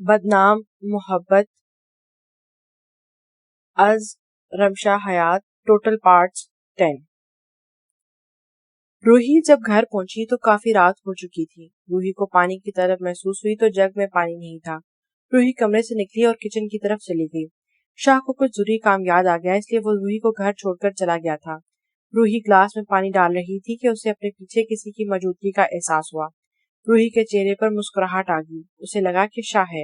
بدنام محبت از رمشا حیات ٹوٹل پارٹس 10۔ روحی جب گھر پہنچی تو کافی رات ہو چکی تھی۔ روحی کو پانی کی طلب محسوس ہوئی تو جگ میں پانی نہیں تھا۔ روحی کمرے سے نکلی اور کچن کی طرف چلی گئی۔ شاہ کو کچھ ضروری کام یاد آ گیا، اس لیے وہ روحی کو گھر چھوڑ کر چلا گیا تھا۔ روحی گلاس میں پانی ڈال رہی تھی کہ اسے اپنے پیچھے کسی کی موجودگی کا احساس ہوا۔ روحی کے چہرے پر مسکراہٹ آ گئی۔ اسے لگا کہ شاہ ہے،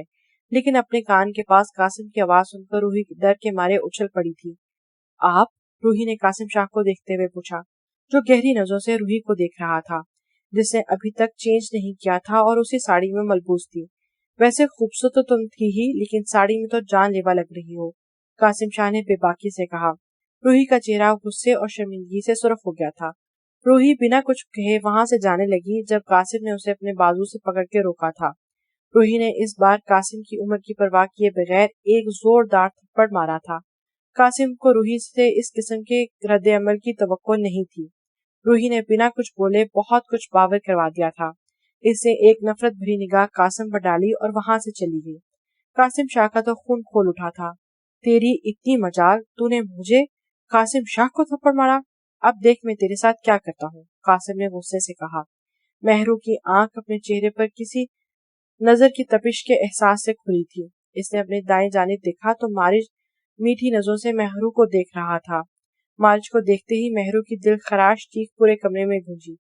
لیکن اپنے کان کے پاس قاسم کی آواز سن کر روحی ڈر کے مارے اچھل پڑی تھی۔ آپ؟ روحی نے قاسم شاہ کو دیکھتے ہوئے پوچھا، جو گہری نظروں سے روحی کو دیکھ رہا تھا، جس نے ابھی تک چینج نہیں کیا تھا اور اسی ساڑی میں ملبوس تھی۔ ویسے خوبصورت تو تم تھی ہی، لیکن ساڑی میں تو جان لیوا لگ رہی ہو، قاسم شاہ نے بے باکی سے کہا۔ روحی کا چہرہ غصے اور شرمندگی سے سرخ ہو گیا تھا۔ روحی بنا کچھ کہے وہاں سے جانے لگی جب قاسم نے اسے اپنے بازو سے پکڑ کے روکا تھا۔ روحی نے اس بار قاسم کی عمر کی پرواہ کیے بغیر ایک زوردار تھپڑ مارا تھا۔ قاسم کو روحی سے اس قسم کے رد عمل کی توقع نہیں تھی۔ روحی نے بنا کچھ بولے بہت کچھ باور کروا دیا تھا۔ اس سے ایک نفرت بھری نگاہ قاسم پر ڈالی اور وہاں سے چلی گئی۔ قاسم شاہ کا تو خون کھول اٹھا تھا۔ تیری اتنی مجال، تو نے مجھے قاسم شاہ کو تھپڑ مارا؟ اب دیکھ میں تیرے ساتھ کیا کرتا ہوں، قاسم نے غصے سے کہا۔ مہرو کی آنکھ اپنے چہرے پر کسی نظر کی تپش کے احساس سے کھلی تھی۔ اس نے اپنے دائیں جانب دیکھا تو مارج میٹھی نظروں سے مہرو کو دیکھ رہا تھا۔ مارج کو دیکھتے ہی مہرو کی دل خراش چیخ پورے کمرے میں گونجی۔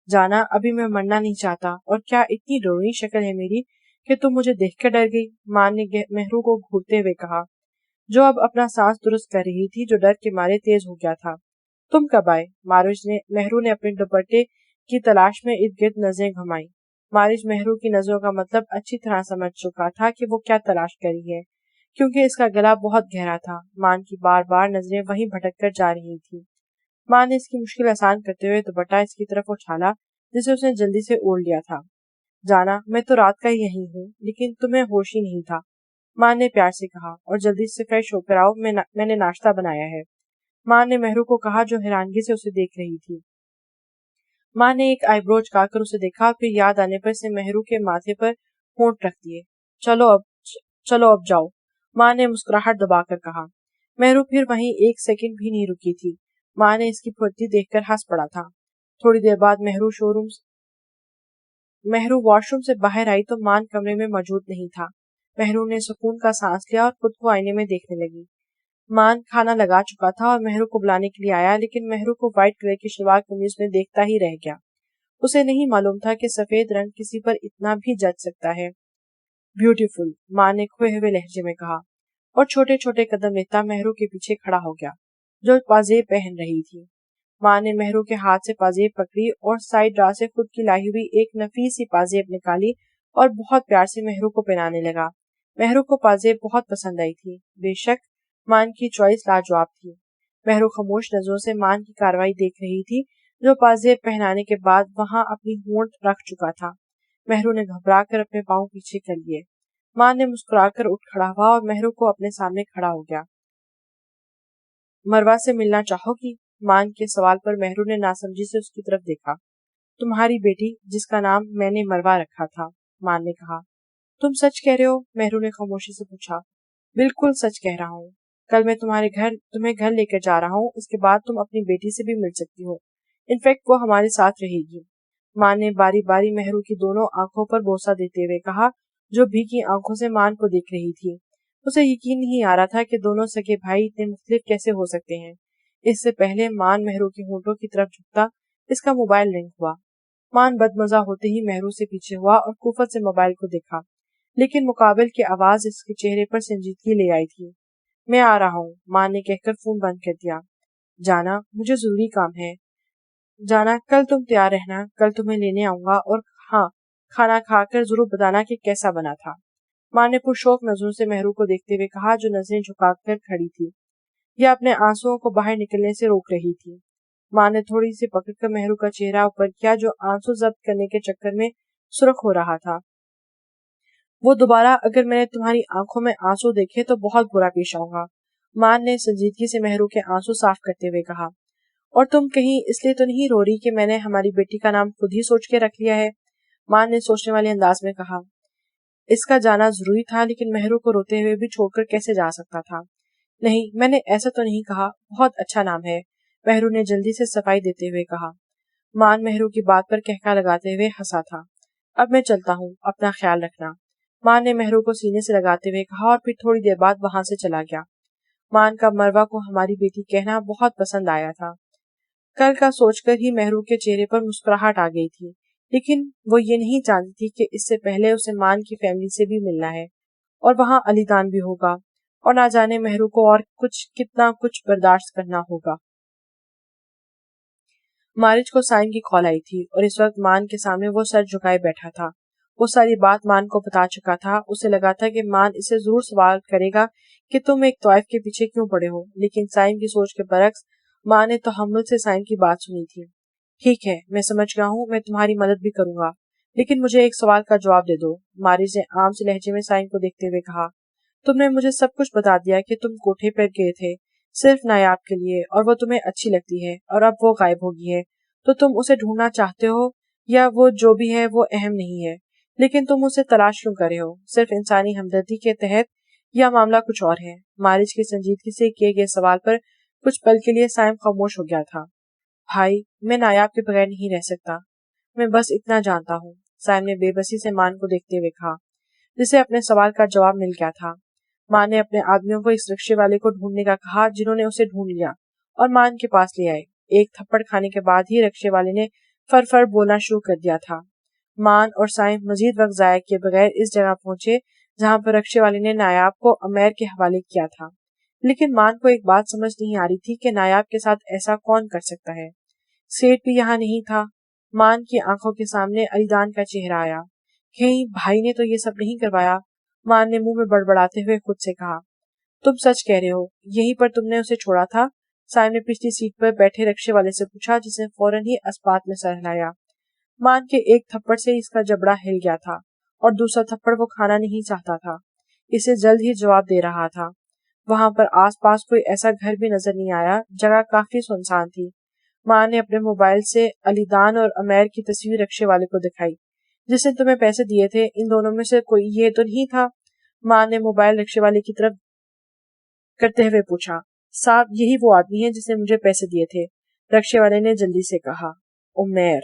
جانا، ابھی میں مرنا نہیں چاہتا، اور کیا اتنی ڈرونی شکل ہے میری کہ تم مجھے دیکھ کر ڈر گئی، ماں نے مہرو کو گھورتے ہوئے کہا، جو اب اپنا سانس درست کر رہی تھی، جو ڈر کے مارے تیز ہو گیا تھا۔ تم کب آئے؟ مہرو نے اپنے دوپٹے کی تلاش میں ارد گرد نظریں گھمائیں۔ مارج مہرو کی نظروں کا مطلب اچھی طرح سمجھ چکا تھا کہ وہ کیا تلاش کری ہے، کیونکہ اس کا گلا بہت گہرا تھا۔ ماں کی بار بار نظریں وہیں بھٹک کر جا رہی تھی۔ ماں نے اس کی مشکل آسان کرتے ہوئے دوپٹہ اس کی طرف اچھالا، جسے اس نے جلدی سے اوڑھ لیا تھا۔ جانا، میں تو رات کا یہی ہوں، لیکن تمہیں ہوش ہی نہیں تھا، ماں نے پیار سے کہا، اور جلدی سے فریش ہو کر آؤ، میں نے ناشتہ بنایا ہے، ماں نے مہرو کو کہا جو حیرانگی سے اسے دیکھ رہی تھی۔ ماں نے ایک آئی برو چکا کر اسے دیکھا، پھر یاد آنے پر اسے مہرو کے ماتھے پر ہونٹ رکھ دیے۔ چلو اب جاؤ، ماں نے مسکراہٹ دبا کر کہا۔ مہرو پھر وہیں ایک سیکنڈ بھی نہیں رکی تھی۔ ماں نے اس کی پھرتی دیکھ کر ہنس پڑا تھا۔ تھوڑی دیر بعد مہرو واش روم سے باہر آئی تو مان کمرے میں موجود نہیں تھا۔ مہرو نے سکون کا سانس لیا اور خود کو آئینے میں دیکھنے لگی۔ مان کھانا لگا چکا تھا اور مہرو کو بلانے کے لیے آیا، لیکن مہرو کو وائٹ کلر کی شلوار قمیض میں دیکھتا ہی رہ گیا۔ اسے نہیں معلوم تھا کہ سفید رنگ کسی پر اتنا بھی جچ سکتا ہے۔ بیوٹیفل، ماں نے کھوئے ہوئے لہجے میں کہا، اور چھوٹے چھوٹے قدم لیتا مہرو کے پیچھے کھڑا ہو گیا، جو پازیب پہن رہی تھی۔ ماں نے مہرو کے ہاتھ سے پازیب پکڑی اور سائیڈ ڈرا سے خود کی لائی ہوئی ایک نفیس سی پازیب نکالی اور بہت پیار سے مہرو کو پہنانے لگا۔ مہرو کو پازیب بہت پسند آئی تھی۔ بے شک مان کی چوائس لاجواب تھی۔ مہرو خاموش نظروں سے مان کی کارروائی دیکھ رہی تھی، جو پازیب پہنانے کے بعد وہاں اپنی ہونٹ رکھ چکا تھا۔ مہرو نے گھبرا کر اپنے پاؤں پیچھے کر لیے۔ مان نے مسکرا کر اٹھ کھڑا ہوا اور مہرو کو اپنے سامنے کھڑا ہو گیا۔ مروہ سے ملنا چاہو گی؟ مان کے سوال پر مہرو نے ناسمجھی سے اس کی طرف دیکھا۔ تمہاری بیٹی، جس کا نام میں نے مروہ رکھا تھا، مان نے کہا۔ تم سچ کہہ رہے ہو؟ مہرو نے خاموشی سے پوچھا۔ بالکل سچ کہہ رہا ہوں۔ کل میں تمہیں گھر لے کر جا رہا ہوں، اس کے بعد تم اپنی بیٹی سے بھی مل سکتی ہو، انفیکٹ وہ ہمارے ساتھ رہے گی۔ مان نے باری باری مہرو کی دونوں آنکھوں پر بوسہ دیتے ہوئے کہا، جو بھیگی آنکھوں سے مان کو دیکھ رہی تھی۔ اسے یقین نہیں آ رہا تھا کہ دونوں سگے بھائی اتنے مختلف کیسے ہو سکتے ہیں۔ اس سے پہلے مان مہرو کی ہونٹوں کی طرف جھکتا، اس کا موبائل رنگ ہوا۔ مان بدمزہ ہوتے ہی مہرو سے پیچھے ہوا اور خفت سے موبائل کو دیکھا، لیکن مقابل کی آواز اس کے چہرے پر سنجیدگی لے آئی تھی۔ میں آ رہا ہوں، مان نے کہہ کر فون بند کر دیا۔ جانا، مجھے ضروری کام ہے۔ جانا، کل تم تیار رہنا، کل تمہیں لینے آؤں گا، اور ہاں، کھانا کھا کر ضرور بتانا کہ کیسا بنا تھا۔ مان نے پرشوق نظروں سے مہرو کو دیکھتے ہوئے کہا، جو نظریں جھکا کر کھڑی تھی یا اپنے آنسوؤں کو باہر نکلنے سے روک رہی تھی۔ ماں نے تھوڑی سی پکڑ کر مہرو کا چہرہ اوپر کیا، جو آنسو ضبط کرنے کے چکر میں سرخ ہو رہا تھا۔ وہ دوبارہ اگر میں نے تمہاری آنکھوں میں آنسو دیکھے تو بہت برا پیش آؤں گا، مان نے سنجیدگی سے مہرو کے آنسو صاف کرتے ہوئے کہا۔ اور تم کہیں اس لیے تو نہیں رو رہی کہ میں نے ہماری بیٹی کا نام خود ہی سوچ کے رکھ لیا ہے، مان نے سوچنے والے انداز میں کہا۔ اس کا جانا ضروری تھا، لیکن مہرو کو روتے ہوئے بھی چھوڑ کر کیسے جا سکتا تھا؟ نہیں، میں نے ایسا تو نہیں کہا، بہت اچھا نام ہے، مہرو نے جلدی سے صفائی دیتے ہوئے کہا۔ مان مہرو کی بات پر کہکا لگاتے ہوئے ہنسا تھا۔ اب میں چلتا ہوں، اپنا خیال رکھنا، مان نے مہرو کو سینے سے لگاتے ہوئے کہا، اور پھر تھوڑی دیر بعد وہاں سے چلا گیا۔ مان کا مروہ کو ہماری بیٹی کہنا بہت پسند آیا تھا۔ کل کا سوچ کر ہی مہرو کے چہرے پر مسکراہٹ آ گئی تھی، لیکن وہ یہ نہیں جانتی تھی کہ اس سے پہلے اسے مان کی فیملی سے بھی ملنا ہے، اور وہاں علی دان بھی ہوگا، اور نہ جانے مہرو کو اور کتنا کچھ برداشت کرنا ہوگا۔ مارج کو سائم کی کال آئی تھی، اور اس وقت مان کے سامنے وہ سر جھکائے بیٹھا تھا۔ وہ ساری بات مان کو بتا چکا تھا۔ اسے لگا تھا کہ مان اسے ضرور سوال کرے گا کہ تم ایک طائف کے پیچھے کیوں پڑے ہو، لیکن سائم کی سوچ کے برعکس ماں نے تحمل سے سائم کی بات سنی تھی۔ ٹھیک ہے، میں سمجھ گیا ہوں، میں تمہاری مدد بھی کروں گا، لیکن مجھے ایک سوال کا جواب دے دو، مارج نے عام سے لہجے میں سائم کو دیکھتے ہوئے کہا۔ تم نے مجھے سب کچھ بتا دیا کہ تم کوٹھے پر گئے تھے صرف نایاب کے لیے، اور وہ تمہیں اچھی لگتی ہے، اور اب وہ غائب ہوگی ہے، تو تم اسے ڈھونڈنا چاہتے ہو، یا وہ جو بھی ہے وہ اہم نہیں ہے، لیکن تم اسے تلاش کیوں کر رہے ہو؟ صرف انسانی ہمدردی کے تحت، یا معاملہ کچھ اور ہے؟ مارج کی سنجیدگی سے کیے گئے سوال پر کچھ پل کے لیے سائم خاموش ہو گیا تھا۔ بھائی، میں نایاب کے بغیر نہیں رہ سکتا، میں بس اتنا جانتا ہوں، سائم نے بے بسی سے مان کو دیکھتے ہوئے کہا، جسے اپنے سوال کا جواب مل گیا تھا۔ مان نے اپنے آدمیوں کو اس رکشے والے کو ڈھونڈنے کا کہا، جنہوں نے اسے ڈھونڈ لیا اور مان کے پاس لے آئے۔ ایک تھپڑ کھانے کے بعد ہی رکشے والے نے فر فر بولنا شروع کر دیا تھا۔ مان اور سائم مزید وقت ضائع کیے بغیر اس جگہ پہنچے جہاں پر رکشے والے نے نایاب کو امیر کے حوالے کیا تھا، لیکن مان کو ایک بات سمجھ نہیں آ رہی تھی کہ نایاب کے ساتھ ایسا کون کر سکتا ہے۔ سیٹ بھی یہاں نہیں تھا۔ مان کی آنکھوں کے سامنے علی دان کا چہرہ آیا۔ کہیں بھائی نے تو یہ سب نہیں کروایا؟ مان نے منہ میں بڑبڑاتے ہوئے خود سے کہا۔ تم سچ کہہ رہے ہو، یہیں پر تم نے اسے چھوڑا تھا؟ سائم نے پچھلی سیٹ پر بیٹھے رکشے والے سے پوچھا، جس نے فوراً ہی اسبات میں سر ہلایا۔ مان کے ایک تھپڑ سے اس کا جبڑا ہل گیا تھا، اور دوسرا تھپڑ وہ کھانا نہیں چاہتا تھا، اسے جلد ہی جواب دے رہا تھا۔ وہاں پر آس پاس کوئی ایسا گھر بھی نظر نہیں آیا، جگہ کافی سنسان تھی۔ مان نے اپنے موبائل سے علی دان اور امیر کی تصویر رکشے والے کو دکھائی۔ جس نے تمہیں پیسے دیے تھے، ان دونوں میں سے کوئی یہ تو نہیں تھا؟ مان نے موبائل رکشے والے کی طرف کرتے ہوئے پوچھا۔ صاحب، یہی وہ آدمی ہے جس نے مجھے پیسے دیے تھے، رکشے والے نے جلدی سے کہا۔ امیر۔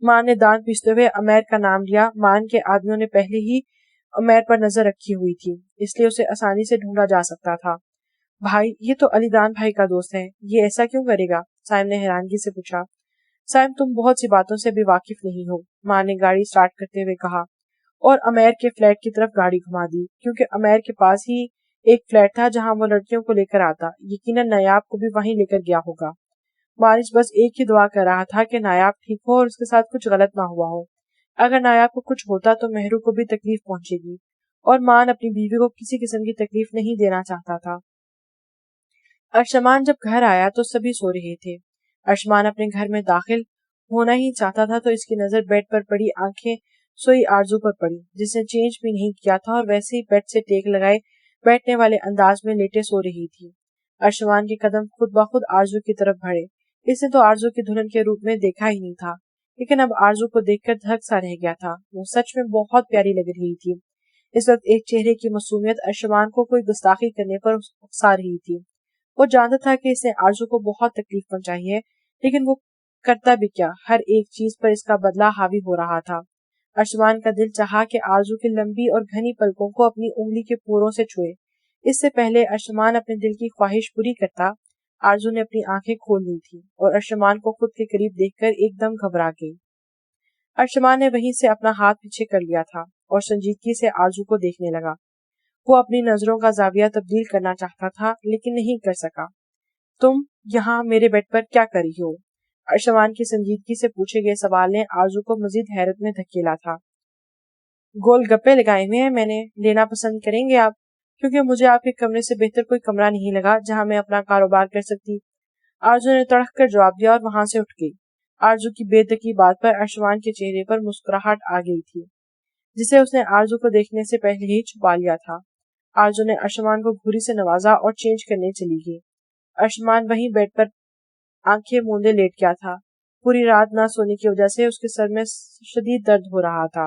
مان نے دان پیستے ہوئے امیر کا نام لیا۔ مان کے آدمیوں نے پہلے ہی امیر پر نظر رکھی ہوئی تھی، اس لیے اسے آسانی سے ڈھونڈا جا سکتا تھا۔ بھائی، یہ تو علی دان بھائی کا دوست ہے، یہ ایسا کیوں کرے گا؟ سائم نے حیرانگی سے پوچھا۔ سائم، تم بہت سی باتوں سے بھی واقف نہیں ہو، مان نے گاڑی سٹارٹ کرتے ہوئے کہا، اور امیر کے فلیٹ کی طرف گاڑی گھما دی، کیونکہ امیر کے پاس ہی ایک فلیٹ تھا جہاں وہ لڑکیوں کو لے کر آتا، یقیناً نایاب کو بھی وہیں لے کر گیا ہوگا۔ مارج بس ایک ہی دعا کر رہا تھا کہ نایاب ٹھیک ہو اور اس کے ساتھ کچھ غلط نہ ہوا ہو۔ اگر نایاب کو کچھ ہوتا تو مہرو کو بھی تکلیف پہنچے گی، اور مان اپنی بیوی کو کسی قسم کی تکلیف نہیں دینا چاہتا تھا۔ ارشمان جب گھر آیا تو سبھی سو رہے تھے۔ ارشمان اپنے گھر میں داخل ہونا ہی چاہتا تھا تو اس کی نظر بیڈ پر پڑی آنکھیں سوئی آرزو پر پڑی، جس نے چینج بھی نہیں کیا تھا اور ویسے ہی بیڈ سے ٹیک لگائے بیٹھنے والے انداز میں لیٹے سو رہی تھی۔ ارشمان کے قدم خود بخود آرزو کی طرف بڑھے۔ اس نے تو آرزو کی دلہن کے روپ میں دیکھا ہی نہیں تھا، لیکن اب آرزو کو دیکھ کر دھک سا رہ گیا تھا۔ وہ سچ میں بہت پیاری لگ رہی تھی۔ اس وقت ایک چہرے کی معصومیت ارشمان کو کوئی گستاخی کرنے پر اکسا رہی تھی۔ وہ جانتا تھا کہ اس نے آرزو کو بہت تکلیف پہنچائی ہے، لیکن وہ کرتا بھی کیا؟ ہر ایک چیز پر اس کا بدلہ حاوی ہو رہا تھا۔ ارشمان کا دل چاہا کہ آرزو کی لمبی اور گھنی پلکوں کو اپنی انگلی کے پوروں سے چھوئے۔ اس سے پہلے ارشمان اپنے دل کی خواہش پوری کرتا، آرزو نے اپنی آنکھیں کھول لی تھی اور ارشمان کو خود کے قریب دیکھ کر ایک دم گھبرا گئی۔ ارشمان نے وہیں سے اپنا ہاتھ پیچھے کر لیا تھا اور سنجیدگی سے آرزو کو دیکھنے لگا۔ وہ اپنی نظروں کا زاویہ تبدیل کرنا چاہتا تھا، لیکن نہیں کر سکا۔ تم یہاں میرے بیڈ پر کیا کر رہی ہو؟ ارشمان کی سنجیدگی سے پوچھے گئے سوال نے آرزو کو مزید حیرت میں دھکیلا تھا۔ گول گپے لگائے ہوئے ہیں میں نے، لینا پسند کریں گے آپ؟ کیونکہ مجھے آپ کے کمرے سے بہتر کوئی کمرہ نہیں لگا جہاں میں اپنا کاروبار کر سکتی، آرزو نے تڑک کر جواب دیا اور وہاں سے اٹھ گئی۔ آرزو کی بے دکی بات پر ارشمان کے چہرے پر مسکراہٹ آ گئی تھی، جسے اس نے آرزو کو دیکھنے سے پہلے ہی چھپا لیا تھا۔ آرزو نے ارشمان کو گھوری سے نوازا اور چینج کرنے چلی گئی۔ ارشمان وہیں بیڈ پر آنکھیں موندے لیٹ گیا تھا۔ پوری رات نہ سونے کی وجہ سے اس کے سر میں شدید درد ہو رہا تھا۔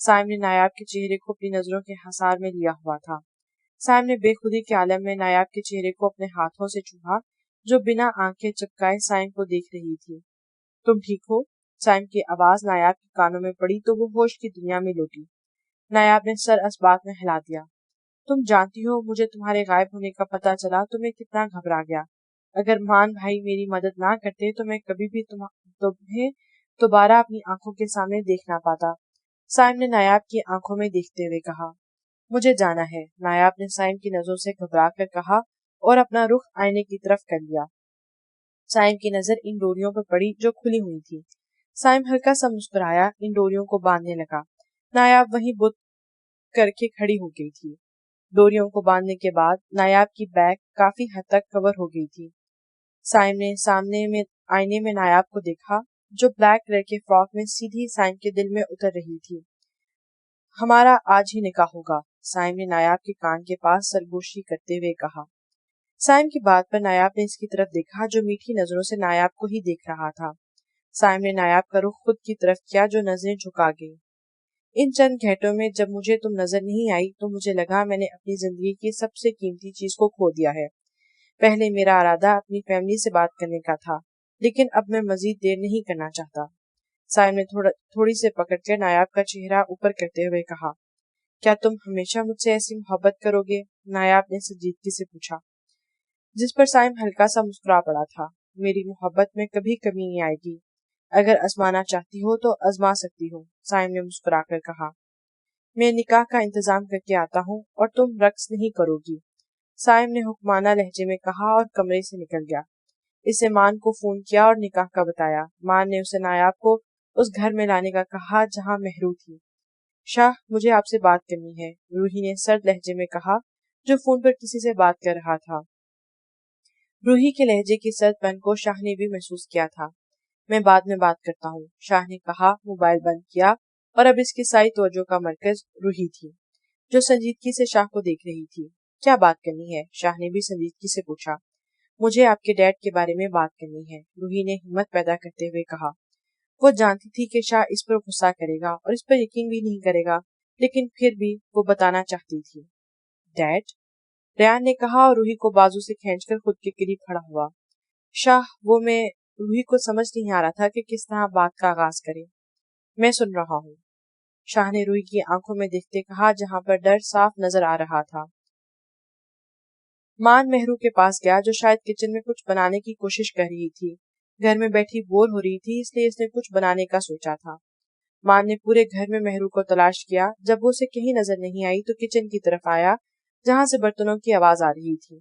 سائم نے نایاب کے چہرے کو اپنی نظروں کے حصار میں لیا ہوا تھا۔ سائم نے بے خودی کے عالم میں نایاب کے چہرے کو اپنے ہاتھوں سے چھوا، جو بنا آنکھیں چپکائے سائم کو دیکھ رہی تھی۔ تم ٹھیک ہو؟ سائم کی آواز نایاب کے کانوں میں پڑی تو وہ ہوش کی دنیا میں لوٹی۔ نایاب نے سر اسبات میں ہلا دیا۔ تم جانتی ہو مجھے تمہارے غائب ہونے کا پتہ چلا تو میں کتنا گھبرا گیا۔ اگر مان بھائی میری مدد نہ کرتے تو میں کبھی بھی تمہیں دوبارہ اپنی آنکھوں کے سامنے دیکھ نہ پاتا۔ سائم نے نایاب کی آنکھوں میں دیکھتے ہوئے کہا۔ مجھے جانا ہے، نایاب نے سائم کی نظروں سے گھبرا کر کہا اور اپنا رخ آئینے کی طرف کر لیا۔ سائم کی نظر ان ڈوریوں پر پڑی جو کھلی ہوئی تھی۔ سائم ہلکا سا مسکرایا، ان ڈوریوں کو باندھنے لگا۔ نایاب وہیں بت کر کے کھڑی ہو گئی تھی۔ ڈوریوں کو باندھنے کے بعد نایاب کی بیک کافی حد تک کور ہو گئی تھی۔ سائم نے سامنے میں آئینے میں نایاب کو دیکھا جو بلیک کلر کے فراک میں سیدھی سائم کے دل میں اتر رہی تھی۔ ہمارا آج ہی نکاح ہوگا، سائم نے نایاب کے کان کے پاس سرگوشی کرتے ہوئے کہا۔ سائم کی بات پر نایاب نے اس کی طرف دیکھا جو میٹھی نظروں سے نایاب کو ہی دیکھ رہا تھا۔ سائم نے نایاب کا رخ خود کی طرف کیا جو نظریں جھکا گئی۔ ان چند گھنٹوں میں جب مجھے تم نظر نہیں آئی تو مجھے لگا میں نے اپنی زندگی کی سب سے قیمتی چیز کو کھو دیا ہے۔ پہلے میرا ارادہ اپنی فیملی سے بات کرنے کا تھا، لیکن اب میں مزید دیر نہیں کرنا چاہتا۔ سائم نے تھوڑی سے پکڑ کر نایاب کا چہرہ اوپر کرتے ہوئے کہا، کیا تم ہمیشہ مجھ سے ایسی محبت کرو گے؟ نایاب نے سنجیدگی سے پوچھا، جس پر سائم ہلکا سا مسکرا پڑا تھا۔ میری محبت میں کبھی کمی نہیں آئے گی، اگر آزمانا چاہتی ہو تو آزما سکتی ہو، سائم نے مسکرا کر کہا۔ میں نکاح کا انتظام کر کے آتا ہوں اور تم رقص نہیں کرو گی، سائم نے حکمانہ لہجے میں کہا اور کمرے سے نکل گیا۔ اسے مان کو فون کیا اور نکاح کا بتایا۔ مان نے اسے نایاب کو اس گھر میں لانے کا کہا جہاں مہرو تھی۔ شاہ، مجھے آپ سے بات کرنی ہے، روحی نے سرد لہجے میں کہا جو فون پر کسی سے بات کر رہا تھا۔ روحی کے لہجے کی سرد پن کو شاہ نے بھی محسوس کیا تھا۔ میں بعد میں بات کرتا ہوں، شاہ نے کہا، موبائل بند کیا اور اب اس کی ساری توجہ کا مرکز روحی تھی جو سنجیدگی سے شاہ کو دیکھ رہی تھی۔ کیا بات کرنی ہے؟ شاہ نے بھی سنجیدگی سے پوچھا۔ مجھے آپ کے ڈیڈ کے بارے میں بات کرنی ہے، روحی نے ہمت پیدا کرتے ہوئے کہا۔ وہ جانتی تھی کہ شاہ اس پر غصہ کرے گا اور اس پر یقین بھی نہیں کرے گا، لیکن پھر بھی وہ بتانا چاہتی تھی۔ ڈیڈ؟ ریان نے کہا اور روحی کو بازو سے کھینچ کر خود کے قریب کھڑا ہوا۔ شاہ، وہ میں روحی کو سمجھ نہیں آ رہا تھا کہ کس طرح بات کا آغاز کرے۔ میں سن رہا ہوں، شاہ نے روحی کی آنکھوں میں دیکھتے کہا جہاں پر ڈر صاف نظر آ رہا تھا۔ مان مہرو کے پاس گیا جو شاید کچن میں کچھ بنانے کی کوشش کر رہی تھی۔ گھر میں بیٹھی بور ہو رہی تھی، اس لیے اس نے کچھ بنانے کا سوچا تھا۔ مان نے پورے گھر میں مہرو کو تلاش کیا، جب وہ اسے کہیں نظر نہیں آئی تو کچن کی طرف آیا جہاں سے برتنوں کی آواز آ رہی تھی۔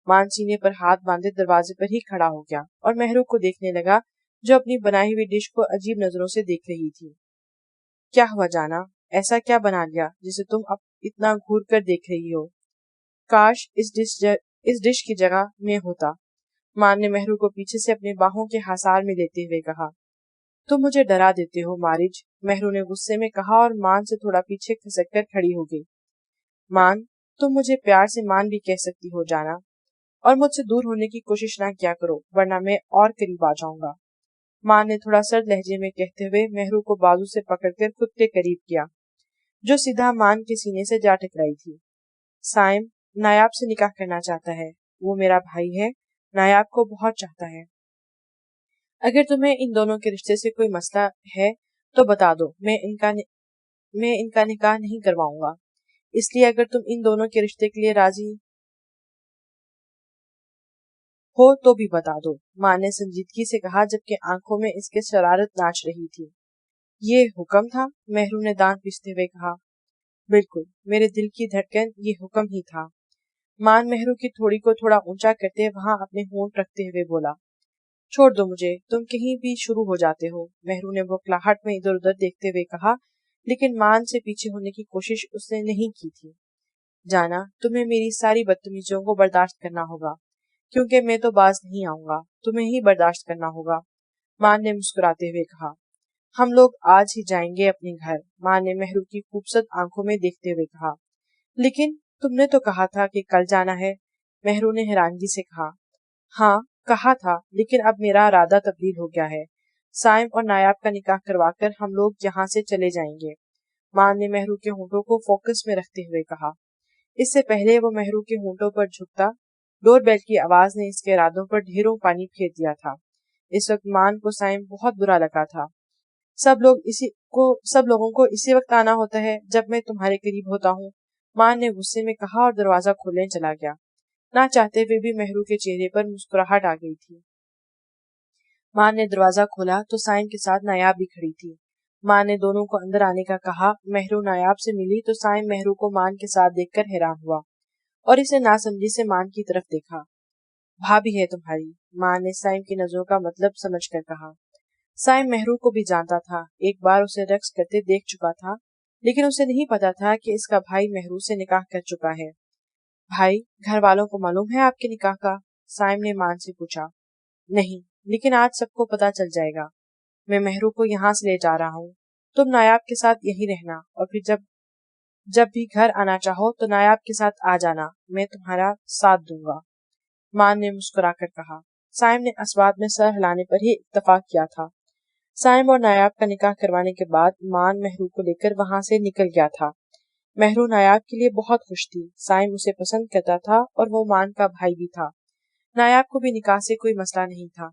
مان سینے پر ہاتھ باندھے دروازے پر ہی کھڑا ہو گیا اور مہرو کو دیکھنے لگا جو اپنی بنائی ہوئی ڈش کو عجیب نظروں سے دیکھ رہی تھی۔ کیا ہوا جانا؟ ایسا کیا بنا لیا جسے تم اب اتنا گھور کر دیکھ رہی ہو؟ کاش اس ڈش کی جگہ میں ہوتا، مان نے مہرو کو پیچھے سے اپنے باہوں کے حصار میں لیتے ہوئے کہا۔ تم مجھے ڈرا دیتے ہو مارج، مہرو نے غصے میں کہا اور مان سے تھوڑا پیچھے کھسک کر کھڑی ہو گئی۔ مان، تم مجھے پیار سے مان بھی کہہ سکتی ہو جانا، اور مجھ سے دور ہونے کی کوشش نہ کیا کرو ورنہ میں اور قریب آ جاؤں گا، مان نے تھوڑا سرد لہجے میں کہتے ہوئے مہرو کو بازو سے پکڑ کر خود کے قریب کیا جو سیدھا مان کے سینے سے جا ٹکرائی تھی۔ سائم نایاب سے نکاح کرنا چاہتا ہے، وہ میرا بھائی ہے، نایاب کو بہت چاہتا ہے۔ اگر تمہیں ان دونوں کے رشتے سے کوئی مسئلہ ہے تو بتا دو، میں ان کا نکاح نہیں کرواؤں گا، اس لیے اگر تم ان دونوں کے رشتے کے لیے راضی ہو تو بھی بتا دو، ماں نے سنجیدگی سے کہا جبکہ آنکھوں میں اس کے شرارت ناچ رہی تھی۔ یہ حکم تھا؟ مہرو نے دانت پیستے ہوئے کہا۔ بالکل، میرے دل کی دھڑکن یہ حکم ہی تھا، مان مہرو کی تھوڑی کو تھوڑا اونچا کرتے وہاں اپنے ہونٹ رکھتے ہوئے بولا۔ چھوڑ دو مجھے، تم کہیں بھی شروع ہو جاتے ہو، مہرو نے بوکھلاہٹ میں ادھر ادھر دیکھتے ہوئے کہا، لیکن مان سے پیچھے ہونے کی کوشش اس نے نہیں کی تھی۔ جانا، تمہیں میری ساری بدتمیزیوں کو برداشت کرنا ہوگا، کیونکہ میں تو باز نہیں آؤں گا، تمہیں ہی برداشت کرنا ہوگا، مان نے مسکراتے ہوئے کہا۔ ہم لوگ آج ہی جائیں گے اپنے گھر، مان نے مہرو کی خوبصورت آنکھوں میں دیکھتے ہوئے کہا۔ لیکن تم نے تو کہا تھا کہ کل جانا ہے، مہرو نے حیرانگی سے کہا۔ ہاں کہا تھا، لیکن اب میرا ارادہ تبدیل ہو گیا ہے، سائم اور نایاب کا نکاح کروا کر ہم لوگ یہاں سے چلے جائیں گے، مان نے مہرو کے ہونٹوں کو فوکس میں رکھتے ہوئے کہا۔ اس سے پہلے وہ مہرو کے ہونٹوں پر جھکتا، ڈور بیل کی آواز نے اس کے ارادوں پر ڈھیروں پانی پھیر دیا تھا۔ اس وقت مان کو سائم بہت برا لگا تھا۔ سب لوگوں کو اسی وقت آنا ہوتا ہے جب میں تمہارے قریب ہوتا ہوں، مان نے غصے میں کہا اور دروازہ کھولنے چلا گیا۔ نہ چاہتے ہوئے بھی مہرو کے چہرے پر مسکراہٹ آ گئی تھی۔ مان نے دروازہ کھولا تو سائم کے ساتھ نایاب بھی کھڑی تھی۔ مان نے دونوں کو اندر آنے کا کہا۔ مہرو نایاب سے ملی تو سائم مہرو کو مان کے ساتھ دیکھ کر حیران ہوا اور اسے ناسمجھی سے مان کی طرف دیکھا۔ بھابھی ہے تمہاری، مان نے سائم کی نظروں کا مطلب سمجھ کر کہا۔ سائم مہرو کو بھی جانتا تھا، ایک بار اسے رقص کرتے دیکھ چکا تھا، لیکن اسے نہیں پتا تھا کہ اس کا بھائی مہرو سے نکاح کر چکا ہے۔ بھائی، گھر والوں کو معلوم ہے آپ کے نکاح کا؟ سائم نے مان سے پوچھا۔ نہیں، لیکن آج سب کو پتا چل جائے گا۔ میں مہرو کو یہاں سے لے جا رہا ہوں، تم نایاب کے ساتھ یہی رہنا، اور پھر جب بھی گھر آنا چاہو تو نایاب کے ساتھ آ جانا، میں تمہارا ساتھ دوں گا، مان نے مسکرا کر کہا۔ سائم نے اسباب میں سر ہلانے پر ہی اتفاق کیا تھا۔ سائم اور نایاب کا نکاح کروانے کے بعد مان مہرو کو لے کر وہاں سے نکل گیا تھا۔ مہرو نایاب کے لیے بہت خوش تھی، سائم اسے پسند کرتا تھا اور وہ مان کا بھائی بھی تھا۔ نایاب کو بھی نکاح سے کوئی مسئلہ نہیں تھا۔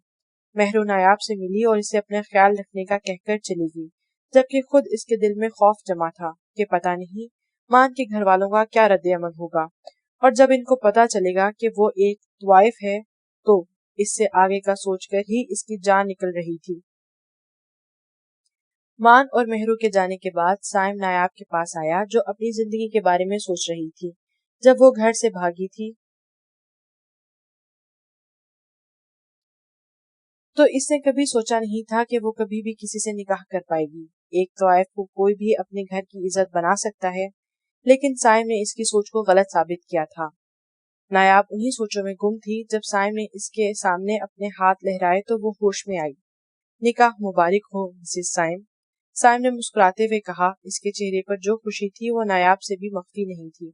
مہرو نایاب سے ملی اور اسے اپنا خیال رکھنے کا کہہ کر چلی گئی، جبکہ خود اس کے دل میں خوف جمع تھا کہ پتہ نہیں مان کے گھر والوں کا کیا رد عمل ہوگا، اور جب ان کو پتہ چلے گا کہ وہ ایک طوائف ہے تو اس سے آگے کا سوچ کر ہی اس کی جان نکل رہی تھی۔ مان اور مہرو کے جانے کے بعد سائم نایاب کے پاس آیا جو اپنی زندگی کے بارے میں سوچ رہی تھی۔ جب وہ گھر سے بھاگی تھی تو اس نے کبھی سوچا نہیں تھا کہ وہ کبھی بھی کسی سے نکاح کر پائے گی۔ ایک طوائف کو کوئی بھی اپنے گھر کی عزت بنا سکتا ہے، لیکن سائم نے اس کی سوچ کو غلط ثابت کیا تھا۔ نایاب انہی سوچوں میں گم تھی۔ جب سائم نے اس کے سامنے اپنے ہاتھ لہرائے تو وہ ہوش میں آئی۔ نکاح مبارک ہو مسز سائم، سائم نے مسکراتے ہوئے کہا۔ اس کے چہرے پر جو خوشی تھی وہ نایاب سے بھی مخفی نہیں تھی۔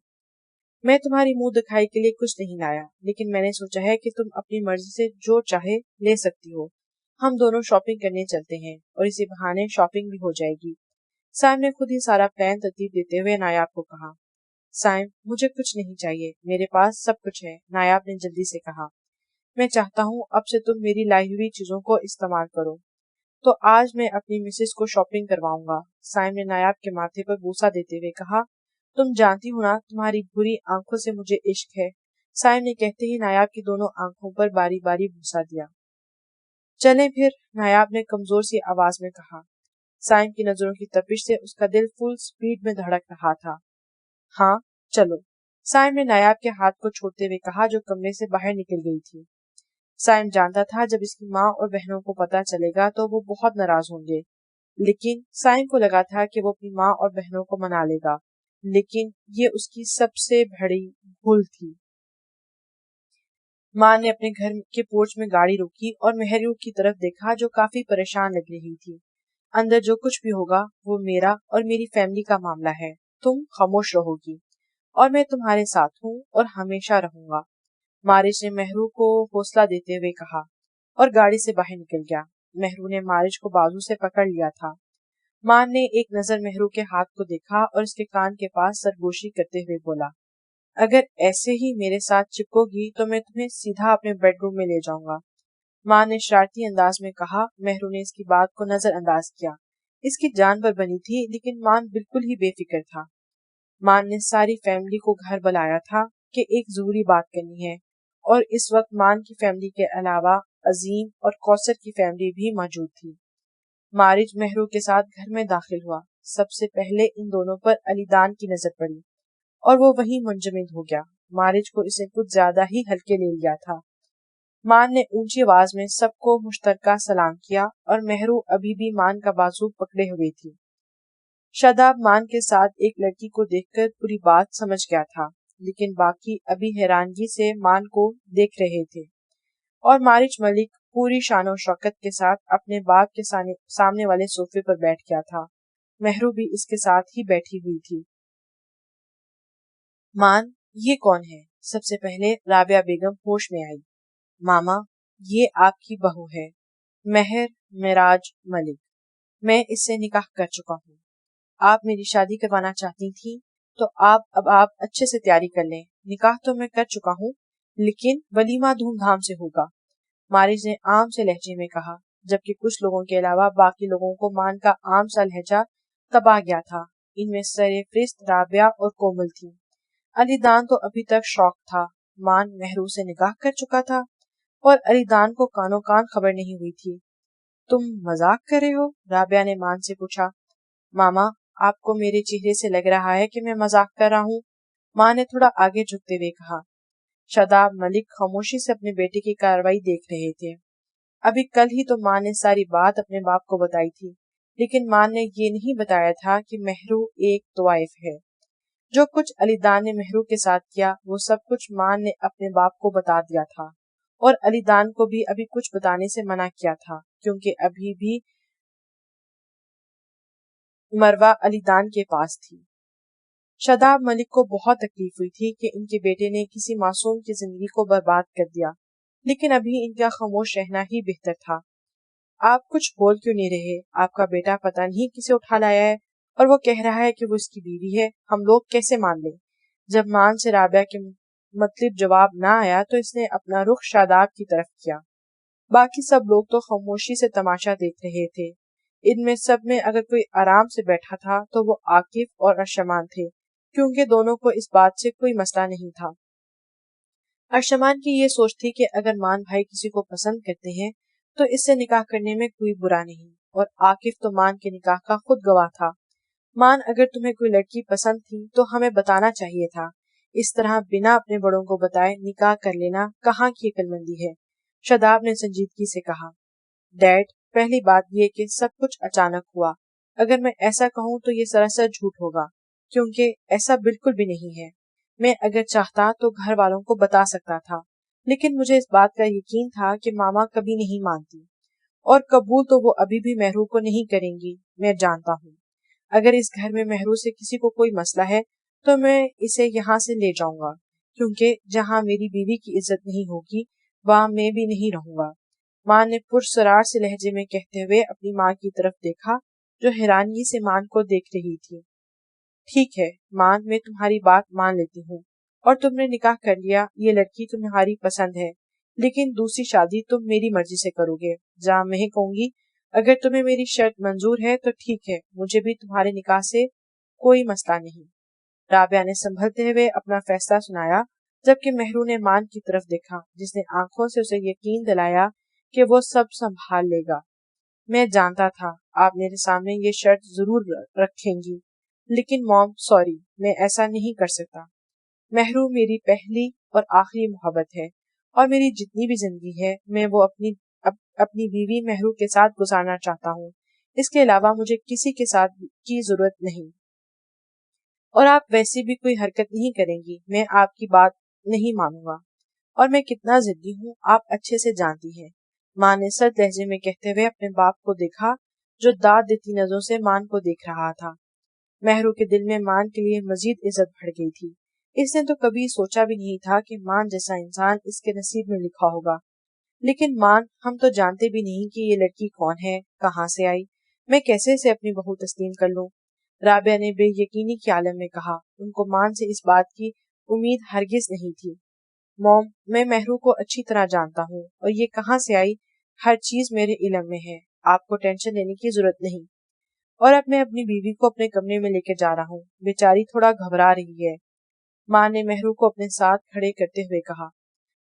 میں تمہاری منہ دکھائی کے لیے کچھ نہیں لایا، لیکن میں نے سوچا ہے کہ تم اپنی مرضی سے جو چاہے لے سکتی ہو۔ ہم دونوں شاپنگ کرنے چلتے ہیں اور اسی بہانے شاپنگ بھی ہو جائے گی۔ سائم نے خود ہی سارا پلان ترتیب دیتے ہوئے نایاب کو کہا۔ سائم، مجھے کچھ نہیں چاہیے، میرے پاس سب کچھ ہے، نایاب نے جلدی سے کہا۔ میں چاہتا ہوں اب سے تم میری لائی ہوئی چیزوں کو استعمال کرو، تو آج میں اپنی مسز کو شاپنگ کرواؤں گا، سائم نے نایاب کے ماتھے پر بوسہ دیتے ہوئے کہا۔ تم جانتی ہو نا تمہاری بری آنکھوں سے مجھے عشق ہے، سائم نے کہتے ہی نایاب کی دونوں آنکھوں پر باری باری بوسہ دیا۔ چلیں پھر، نایاب نے کمزور سی آواز میں کہا۔ سائم کی نظروں کی تپش سے اس کا دل فل سپیڈ میں دھڑک رہا تھا۔ ہاں چلو، سائم نے نایاب کے ہاتھ کو چھوڑتے ہوئے کہا جو کمرے سے باہر نکل گئی تھی۔ سائم جانتا تھا جب اس کی ماں اور بہنوں کو پتہ چلے گا تو وہ بہت ناراض ہوں گے، لیکن سائم کو لگا تھا کہ وہ اپنی ماں اور بہنوں کو منا لے گا، لیکن یہ اس کی سب سے بڑی بھول تھی۔ ماں نے اپنے گھر کے پورچ میں گاڑی روکی اور مہرو کی طرف دیکھا جو کافی پریشان لگ رہی تھی۔ اندر جو کچھ بھی ہوگا وہ میرا اور میری فیملی کا معاملہ ہے، تم خاموش رہو گی اور میں تمہارے ساتھ ہوں اور ہمیشہ رہوں گا، مارج نے مہرو کو حوصلہ دیتے ہوئے کہا اور گاڑی سے باہر نکل گیا۔ مہرو نے مارج کو بازو سے پکڑ لیا تھا۔ مان نے ایک نظر مہرو کے ہاتھ کو دیکھا اور اس کے کان کے پاس سرگوشی کرتے ہوئے بولا، اگر ایسے ہی میرے ساتھ چپکو گی تو میں تمہیں سیدھا اپنے بیڈ روم میں لے جاؤں گا، مان نے شرارتی انداز میں کہا۔ مہرو نے اس کی بات کو نظر انداز کیا۔ اس کی جان پر بنی تھی، لیکن مان بالکل ہی بے فکر تھا۔ مان نے ساری فیملی کو گھر بلایا تھا کہ ایک ضروری بات کرنی ہے، اور اس وقت مان کی فیملی کے علاوہ عظیم اور کوثر کی فیملی بھی موجود تھی۔ مارج مہرو کے ساتھ گھر میں داخل ہوا۔ سب سے پہلے ان دونوں پر علی دان کی نظر پڑی اور وہ وہیں منجمد ہو گیا۔ مارج کو اسے کچھ زیادہ ہی ہلکے لے لیا تھا۔ مان نے اونچی آواز میں سب کو مشترکہ سلام کیا اور مہرو ابھی بھی مان کا بازو پکڑے ہوئے تھی۔ شاداب مان کے ساتھ ایک لڑکی کو دیکھ کر پوری بات سمجھ گیا تھا، لیکن باقی ابھی حیرانگی سے مان کو دیکھ رہے تھے، اور مارج ملک پوری شان و شوکت کے ساتھ اپنے باپ کے سامنے والے صوفے پر بیٹھ گیا تھا۔ مہرو بھی اس کے ساتھ ہی بیٹھی ہوئی تھی۔ مان، یہ کون ہے؟ سب سے پہلے رابعہ بیگم ہوش میں آئی۔ ماما، یہ آپ کی بہو ہے، مہر معراج ملک، میں اس سے نکاح کر چکا ہوں۔ آپ میری شادی کروانا چاہتی تھی تو اب آپ اچھے سے تیاری کر لیں. نکاح تو میں کر چکا ہوں لیکن ولیمہ دھوم دھام سے ہوگا، مارج نے عام سے لہجے میں کہا، جبکہ کچھ لوگوں کے علاوہ باقی لوگوں کو مان کا عام سا لہجہ تبا گیا تھا. ان میں سر فہرست رابعہ اور کومل تھی. علی دان تو ابھی تک شوق تھا. مان مہرو سے نکاح کر چکا تھا اور علی دان کو کانوں کان خبر نہیں ہوئی تھی. تم مذاق کر رہے ہو؟ رابعہ نے مان سے پوچھا. ماما، آپ کو میرے چہرے سے لگ رہا ہے کہ میں مذاق کر رہا ہوں، ماں نے تھوڑا آگے جھکتے ہوئے کہا. شاداب ملک خاموشی سے اپنے بیٹے کی کارروائی دیکھ رہے تھے. ابھی کل ہی تو ماں نے ساری بات اپنے باپ کو بتائی تھی، لیکن ماں نے یہ نہیں بتایا تھا کہ مہرو ایک طوائف ہے. جو کچھ علی دان نے مہرو کے ساتھ کیا وہ سب کچھ ماں نے اپنے باپ کو بتا دیا تھا، اور علی دان کو بھی ابھی کچھ بتانے سے منع کیا تھا کیونکہ ابھی بھی مروہ علی دان کے پاس تھی. شاداب ملک کو بہت تکلیف ہوئی تھی کہ ان کے بیٹے نے کسی معصوم کی زندگی کو برباد کر دیا، لیکن ابھی ان کا خاموش رہنا ہی بہتر تھا. آپ کچھ بول کیوں نہیں رہے؟ آپ کا بیٹا پتہ نہیں کسے اٹھا لایا ہے اور وہ کہہ رہا ہے کہ وہ اس کی بیوی ہے. ہم لوگ کیسے مان لیں؟ جب مان سے رابعہ کے مطلب جواب نہ آیا تو اس نے اپنا رخ شاداب کی طرف کیا. باقی سب لوگ تو خاموشی سے تماشا دیکھ رہے تھے. ان میں سب میں اگر کوئی آرام سے بیٹھا تھا تو وہ عاقف اور ارشمان تھے، کیونکہ دونوں کو اس بات سے کوئی مسئلہ نہیں تھا. ارشمان کی یہ سوچ تھی کہ اگر مان بھائی کسی کو پسند کرتے ہیں تو اس سے نکاح کرنے میں کوئی برا نہیں، اور عاقف تو مان کے نکاح کا خود گواہ تھا. مان، اگر تمہیں کوئی لڑکی پسند تھی تو ہمیں بتانا چاہیے تھا. اس طرح بنا اپنے بڑوں کو بتائے نکاح کر لینا کہاں کی عقل مندی ہے؟ شاداب نے سنجیدگی سے کہا. ڈیڈ، پہلی بات یہ کہ سب کچھ اچانک ہوا. اگر میں ایسا کہوں تو یہ سراسر جھوٹ ہوگا، کیونکہ ایسا بالکل بھی نہیں ہے. میں اگر چاہتا تو گھر والوں کو بتا سکتا تھا، لیکن مجھے اس بات کا یقین تھا کہ ماما کبھی نہیں مانتی، اور قبول تو وہ ابھی بھی مہرو کو نہیں کریں گی. میں جانتا ہوں اگر اس گھر میں مہرو سے کسی کو کوئی مسئلہ ہے تو میں اسے یہاں سے لے جاؤں گا، کیونکہ جہاں میری بیوی کی عزت نہیں ہوگی وہاں میں بھی نہیں رہوں گا. ماں نے پرسرار سے لہجے میں کہتے ہوئے اپنی ماں کی طرف دیکھا جو حیرانگی سے مان کو دیکھ رہی تھی. ٹھیک ہے مان، میں تمہاری بات مان لیتی ہوں، اور تم نے نکاح کر لیا. یہ لڑکی تمہاری پسند ہے، لیکن دوسری شادی تم میری مرضی سے کرو گے. جہاں میں کہوں گی. اگر تمہیں میری شرط منظور ہے تو ٹھیک ہے، مجھے بھی تمہارے نکاح سے کوئی مسئلہ نہیں. رابعہ نے سنبھلتے ہوئے اپنا فیصلہ سنایا، جبکہ مہرو نے مان کی طرف دیکھا جس نے آنکھوں سے اسے یقین دلایا کہ وہ سب سنبھال لے گا. میں جانتا تھا آپ میرے سامنے یہ شرط ضرور رکھیں گی، لیکن موم سوری، میں ایسا نہیں کر سکتا. مہرو میری پہلی اور آخری محبت ہے، اور میری جتنی بھی زندگی ہے میں وہ اپنی بیوی مہرو کے ساتھ گزارنا چاہتا ہوں. اس کے علاوہ مجھے کسی کے ساتھ کی ضرورت نہیں، اور آپ ویسی بھی کوئی حرکت نہیں کریں گی. میں آپ کی بات نہیں مانوں گا، اور میں کتنا ضدی ہوں آپ اچھے سے جانتی ہیں. ماں نے سرد لہجے میں کہتے ہوئے اپنے باپ کو دیکھا جو داد دیتی نظروں سے مان کو دیکھ رہا تھا. مہرو کے دل میں مان کے لیے مزید عزت بڑھ گئی تھی. اس نے تو کبھی سوچا بھی نہیں تھا کہ مان جیسا انسان اس کے نصیب میں لکھا ہوگا. لیکن مان، ہم تو جانتے بھی نہیں کہ یہ لڑکی کون ہے، کہاں سے آئی. میں کیسے اسے اپنی بہو تسلیم کر لوں؟ رابعہ نے بے یقینی کے عالم میں کہا. ان کو مان سے اس بات کی امید ہرگز نہیں تھی. موم، میں مہرو کو اچھی طرح جانتا ہوں، اور یہ کہاں سے آئی ہر چیز میرے علم میں ہے. آپ کو ٹینشن لینے کی ضرورت نہیں. اور اب میں اپنی بیوی کو اپنے کمرے میں لے کے جا رہا ہوں، بیچاری تھوڑا گھبرا رہی ہے. ماں نے مہرو کو اپنے ساتھ کھڑے کرتے ہوئے کہا.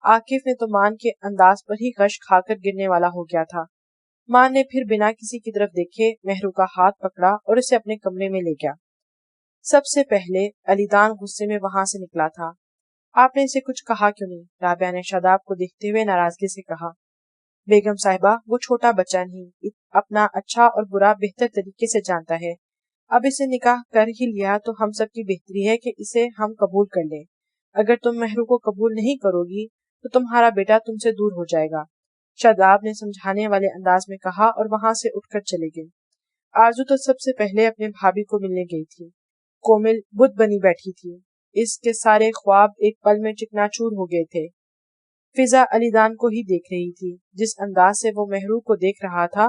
عاقف نے تو مان کے انداز پر ہی غش کھا کر گرنے والا ہو گیا تھا. ماں نے پھر بنا کسی کی طرف دیکھے مہرو کا ہاتھ پکڑا اور اسے اپنے کمرے میں لے گیا. سب سے پہلے علی دان غصے میں وہاں سے نکلا تھا. آپ نے اسے کچھ کہا کیوں نہیں؟ رابعہ نے شاداب کو دیکھتے ہوئے ناراضگی سے کہا. بیگم صاحبہ، وہ چھوٹا بچہ نہیں، اپنا اچھا اور برا بہتر طریقے سے جانتا ہے. اب اسے نکاح کر ہی لیا تو ہم سب کی بہتری ہے کہ اسے ہم قبول کر لیں. اگر تم مہرو کو قبول نہیں کرو گی تو تمہارا بیٹا تم سے دور ہو جائے گا. شاداب نے سمجھانے والے انداز میں کہا اور وہاں سے اٹھ کر چلے گئے. آرزو تو سب سے پہلے اپنے بھابھی کو ملنے گئی تھی. کومل بت بنی بیٹھی تھی. اس کے سارے خواب ایک پل میں چکنا چور ہو گئے تھے. فضا علی دان کو ہی دیکھ رہی تھی. جس انداز سے وہ مہرو کو دیکھ رہا تھا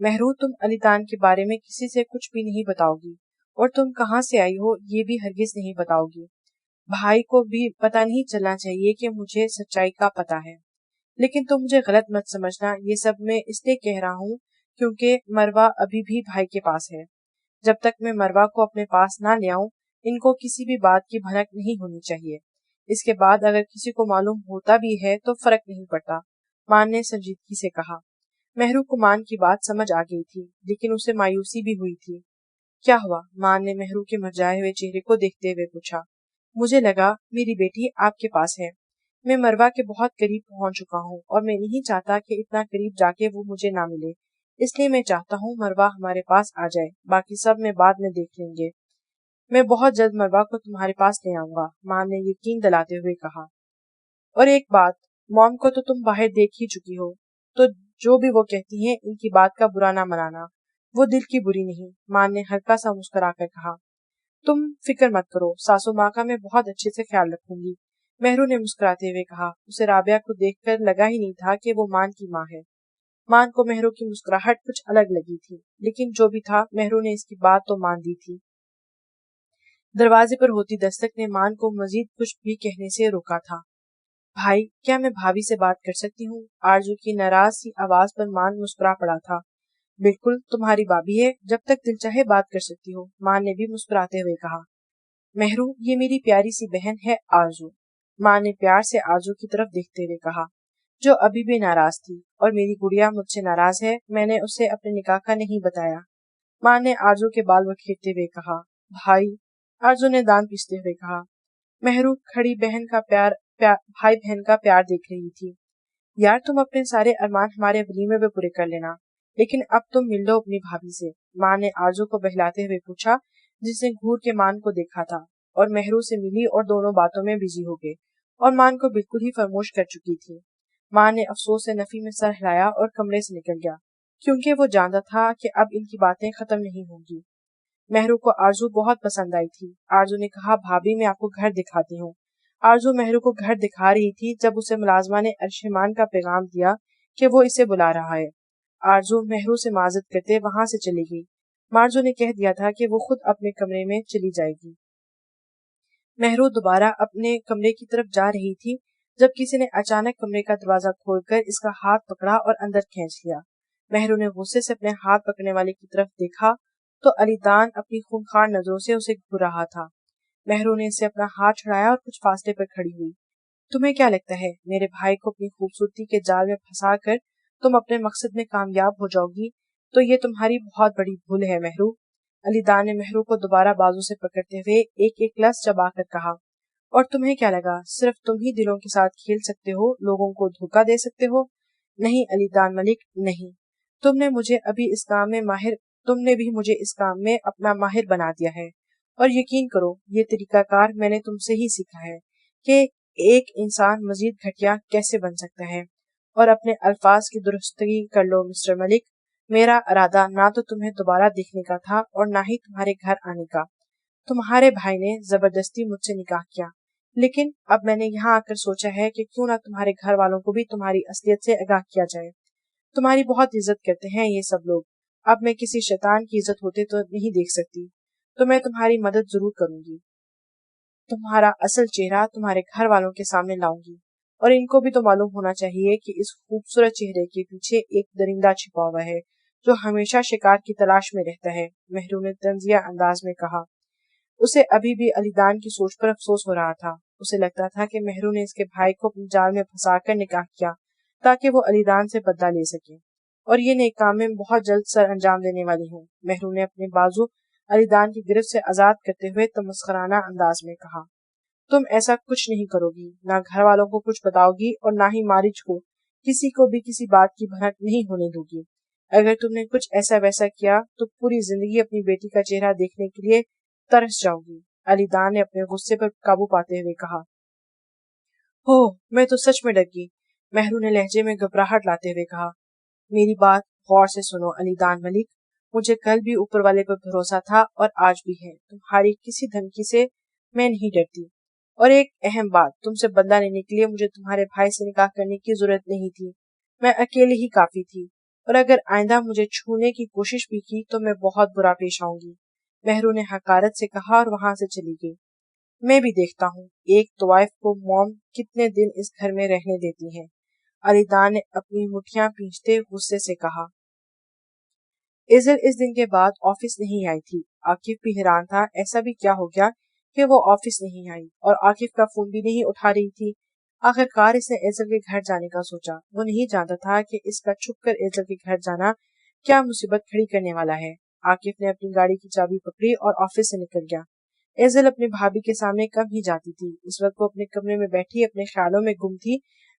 مہرو تم علی دان کے بارے میں کسی سے کچھ بھی نہیں بتاؤ گی، اور تم کہاں سے آئی ہو یہ بھی ہرگز نہیں بتاؤ گی۔ بھائی کو بھی پتا نہیں چلنا چاہیے کہ مجھے سچائی کا پتا ہے۔ لیکن تم مجھے غلط مت سمجھنا، یہ سب میں اس لیے کہہ رہا ہوں کیونکہ مروہ ابھی بھی بھائی کے پاس ہے۔ جب تک میں مروہ کو اپنے پاس نہ لے آؤں ان کو کسی بھی بات کی بھنک نہیں ہونی چاہیے۔ اس کے بعد اگر کسی کو معلوم ہوتا بھی ہے تو فرق نہیں پڑتا، مان نے سنجیدگی سے کہا۔ مہرو کو مان کی بات سمجھ آ گئی تھی، لیکن اسے مایوسی بھی ہوئی تھی۔ کیا ہوا؟ مان نے مہرو کے مرجھائے ہوئے چہرے کو دیکھتے ہوئے پوچھا۔ مجھے لگا میری بیٹی آپ کے پاس ہے۔ میں مروہ کے بہت قریب پہنچ چکا ہوں اور میں نہیں چاہتا کہ اتنا قریب جا کے وہ مجھے نہ ملے، اس لیے میں چاہتا ہوں مروہ ہمارے پاس آ جائے، باقی سب میں بعد میں دیکھ لیں گے۔ میں بہت جلد مروہ کو تمہارے پاس لے آؤں گا، مان نے یقین دلاتے ہوئے کہا۔ اور ایک بات، موم کو تو تم باہر دیکھ ہی چکی ہو، تو جو بھی وہ کہتی ہیں ان کی بات کا برا نہ منانا، وہ دل کی بری نہیں، مان نے ہلکا سا مسکرا کر کہا۔ تم فکر مت کرو، ساسو ماں کا میں بہت اچھے سے خیال رکھوں گی، مہرو نے مسکراتے ہوئے کہا۔ اسے رابعہ کو دیکھ کر لگا ہی نہیں تھا کہ وہ مان کی ماں ہے۔ مان کو مہرو کی مسکراہٹ کچھ الگ لگی تھی، لیکن جو بھی تھا مہرو نے اس کی بات تو مان دی تھی۔ دروازے پر ہوتی دستک نے مان کو مزید کچھ بھی کہنے سے روکا تھا۔ بھائی، کیا میں بھابھی سے بات کر سکتی ہوں؟ آرزو کی ناراض سی آواز پر مان مسکرا پڑا تھا۔ بالکل، تمہاری بھابھی ہے، جب تک دل چاہے بات کر سکتی ہو، مان نے بھی مسکراتے ہوئے کہا۔ مہرو، یہ میری پیاری سی بہن ہے آرزو، مان نے پیار سے آرزو کی طرف دیکھتے ہوئے کہا، جو ابھی بھی ناراض تھی، اور میری گڑیا مجھ سے ناراض ہے، میں نے اسے اپنے نکاح کا نہیں بتایا، مان نے آرزو کے بال بکھیرتے ہوئے کہا۔ بھائی، آرزو نے دانت پیستے ہوئے کہا۔ مہرو کھڑی بہن کا بھائی بہن کا پیار دیکھ رہی تھی۔ یار تم اپنے سارے ارمان ہمارے ولیمے میں پورے کر لینا، لیکن اب تم مل لو اپنی بھابھی سے، مان نے آرزو کو بہلاتے ہوئے پوچھا، جس نے گھور کے مان کو دیکھا تھا، اور مہرو سے ملی اور دونوں باتوں میں بزی ہو گئے، اور مان کو بالکل ہی فراموش کر چکی تھی۔ مان نے افسوس سے نفی میں سر ہلایا اور کمرے سے نکل گیا، کیونکہ وہ جانتا تھا کہ اب ان کی باتیں ختم نہیں ہوں گی۔ مہرو کو آرزو بہت پسند آئی تھی۔ آرزو نے کہا، بھابھی میں آپ کو گھر دکھاتی ہوں۔ آرزو مہرو کو گھر دکھا رہی تھی جب اسے ملازمہ نے ارشمان کا پیغام دیا کہ وہ اسے بلا رہا ہے۔ آرزو مہرو سے معذرت کرتے وہاں سے چلی گئی۔ مارزو نے کہہ دیا تھا کہ وہ خود اپنے کمرے میں چلی جائے گی۔ مہرو دوبارہ اپنے کمرے کی طرف جا رہی تھی جب کسی نے اچانک کمرے کا دروازہ کھول کر اس کا ہاتھ پکڑا اور اندر کھینچ لیا۔ مہرو نے غصے سے اپنے ہاتھ پکڑنے والے کی طرف دیکھا تو علی دان اپنی خونخوار نظروں سے اسے گھور رہا تھا۔ مہرو نے اسے اپنا ہاتھ چھڑایا اور کچھ فاصلے پر کھڑی ہوئی۔ تمہیں کیا لگتا ہے میرے بھائی کو اپنی خوبصورتی کے جال میں پھنسا کر تم اپنے مقصد میں کامیاب ہو جاؤ گی؟ تو یہ تمہاری بہت بڑی بھول ہے مہرو، علی دان نے مہرو کو دوبارہ بازو سے پکڑتے ہوئے ایک ایک لفظ چبا کر کہا۔ اور تمہیں کیا لگا صرف تم ہی دلوں کے ساتھ کھیل سکتے ہو، لوگوں کو دھوکہ دے سکتے ہو؟ نہیں علی دان ملک، نہیں، تم نے بھی مجھے اس کام میں اپنا ماہر بنا دیا ہے، اور یقین کرو یہ طریقہ کار میں نے تم سے ہی سیکھا ہے کہ ایک انسان مزید گھٹیا کیسے بن سکتا ہے۔ اور اپنے الفاظ کی درستگی کر لو مسٹر ملک، میرا ارادہ نہ تو تمہیں دوبارہ دیکھنے کا تھا اور نہ ہی تمہارے گھر آنے کا۔ تمہارے بھائی نے زبردستی مجھ سے نکاح کیا، لیکن اب میں نے یہاں آ کر سوچا ہے کہ کیوں نہ تمہارے گھر والوں کو بھی تمہاری اصلیت سے آگاہ کیا جائے۔ تمہاری بہت عزت کرتے ہیں یہ سب لوگ، اب میں کسی شیطان کی عزت ہوتے تو نہیں دیکھ سکتی، تو میں تمہاری مدد ضرور کروں گی، تمہارا اصل چہرہ تمہارے گھر والوں کے سامنے لاؤں گی، اور ان کو بھی تو معلوم ہونا چاہیے کہ اس خوبصورت چہرے کے پیچھے ایک درندہ چھپا ہوا ہے جو ہمیشہ شکار کی تلاش میں رہتا ہے، مہرو نے طنزیہ انداز میں کہا۔ اسے ابھی بھی علی دان کی سوچ پر افسوس ہو رہا تھا۔ اسے لگتا تھا کہ مہرو نے اس کے بھائی کو اپنے جال میں پھنسا کر نکاح کیا تاکہ وہ علی دان سے بدلہ لے سکے، اور یہ نیک کام میں بہت جلد سر انجام دینے والی ہوں۔ مہرو نے اپنے بازو علی دان کی گرفت سے آزاد کرتے ہوئے تمسخرانہ انداز میں کہا، تم ایسا کچھ نہیں کرو گی، نہ گھر والوں کو کچھ بتاؤ گی اور نہ ہی مارج کو کسی کو بھی کسی بات کی بھنک نہیں ہونے دو گی۔ اگر تم نے کچھ ایسا ویسا کیا تو پوری زندگی اپنی بیٹی کا چہرہ دیکھنے کے لیے ترس جاؤ گی، علی دان نے اپنے غصے پر قابو پاتے ہوئے کہا۔ ہو، میں تو سچ میں ڈر گئی، مہرو نے لہجے میں گھبراہٹ لاتے ہوئے کہا۔ میری بات غور سے سنو علی دان ملک، مجھے کل بھی اوپر والے پر بھروسہ تھا اور آج بھی ہے، تمہاری کسی دھمکی سے میں نہیں ڈرتی، اور ایک اہم بات، تم سے بدلہ لینے کے لیے مجھے تمہارے بھائی سے نکاح کرنے کی ضرورت نہیں تھی، میں اکیلے ہی کافی تھی، اور اگر آئندہ مجھے چھونے کی کوشش بھی کی تو میں بہت برا پیش آؤں گی، مہرو نے حقارت سے کہا اور وہاں سے چلی گئی۔ میں بھی دیکھتا ہوں ایک طوائف کو موم کتنے دن اس گھر میں رہنے دیتی ہیں، علی دان نے اپنی مٹھیاں پیچھتے غصے سے کہا۔ ایزل اس دن کے بعد آفس نہیں آئی تھی۔ عاقف بھی حیران تھا ایسا بھی کیا ہو گیا کہ وہ آفس نہیں آئی، اور عاقف کا فون بھی نہیں اٹھا رہی تھی۔ آخر کار اس نے ایزل کے گھر جانے کا سوچا۔ وہ نہیں جانتا تھا کہ اس کا چھپ کر ایزل کے گھر جانا کیا مصیبت کھڑی کرنے والا ہے۔ عاقف نے اپنی گاڑی کی چابی پکڑی اور آفس سے نکل گیا۔ ایزل اپنی بھابھی کے سامنے کم ہی جاتی تھی۔ اس وقت وہ اپنے کمرے میں بیٹھی اپنے خیالوں میں گم تھی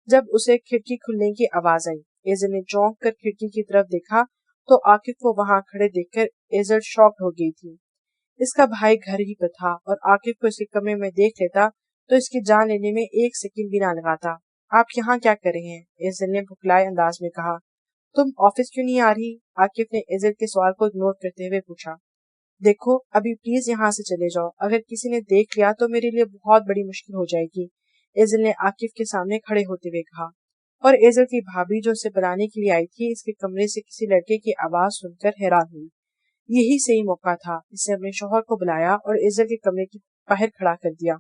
جب اسے کھڑکی کھلنے کی آواز آئی۔ ایزل نے چونک کر کھڑکی کی طرف دیکھا تو عاقف کو وہاں کھڑے دیکھ کر ایزل شاکڈ ہو گئی تھی۔ اس کا بھائی گھر ہی پہ تھا اور عاقف کو اس کے کمرے میں دیکھ لیتا تو اس کی جان لینے میں ایک سیکنڈ بھی نہ لگاتا۔ آپ یہاں کیا کر رہے ہیں؟ ایزل نے بھکلائے انداز میں کہا۔ تم آفس کیوں نہیں آ رہی؟ عاقف نے ایزل کے سوال کو اگنور کرتے ہوئے پوچھا۔ دیکھو ابھی پلیز یہاں سے چلے جاؤ، اگر کسی نے دیکھ لیا تو میرے لیے بہت بڑی مشکل ہو جائے گی، ایزل نے عاقف کے سامنے کھڑے ہوتے ہوئے کہا۔ اور ایزل کی بھابھی جو اسے بلانے کے لیے آئی تھی اس کے کمرے سے کسی لڑکے کی آواز سن کر حیران ہوئی۔ یہی صحیح موقع تھا۔ اس نے اپنے شوہر کو بلایا اور ایزل کے کمرے کے باہر کھڑا کر دیا۔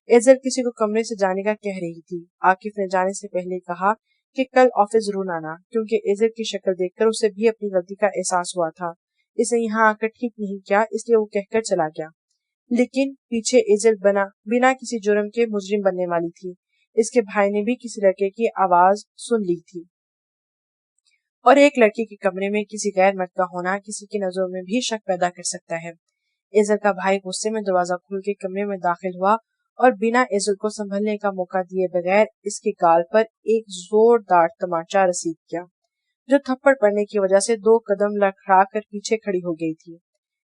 ایزل کسی کو کمرے سے جانے کا کہہ رہی تھی۔ عاقف نے جانے سے پہلے کہا کہ کل آفس ضرور آنا، کیونکہ ایزل کی شکل دیکھ کر اسے بھی اپنی غلطی کا احساس ہوا تھا۔ اس نے یہاں آ کر ٹھیک نہیں کیا، اس لیے وہ کہہ کر چلا گیا۔ لیکن پیچھے ایزل بنا کسی جرم کے مجرم بننے والی تھی۔ اس کے بھائی نے بھی کسی لڑکے کی آواز سن لی تھی، اور ایک لڑکی کے کمرے میں کسی غیر مرد کا ہونا کسی کی نظروں میں بھی شک پیدا کر سکتا ہے۔ ایزل کا بھائی غصے میں دروازہ کھول کے کمرے میں داخل ہوا اور بنا ایزل کو سنبھلنے کا موقع دیے بغیر اس کے گال پر ایک زوردار تماچا رسید کیا، جو تھپڑ پڑنے کی وجہ سے 2 قدم لڑکھڑا کر پیچھے کھڑی ہو گئی تھی۔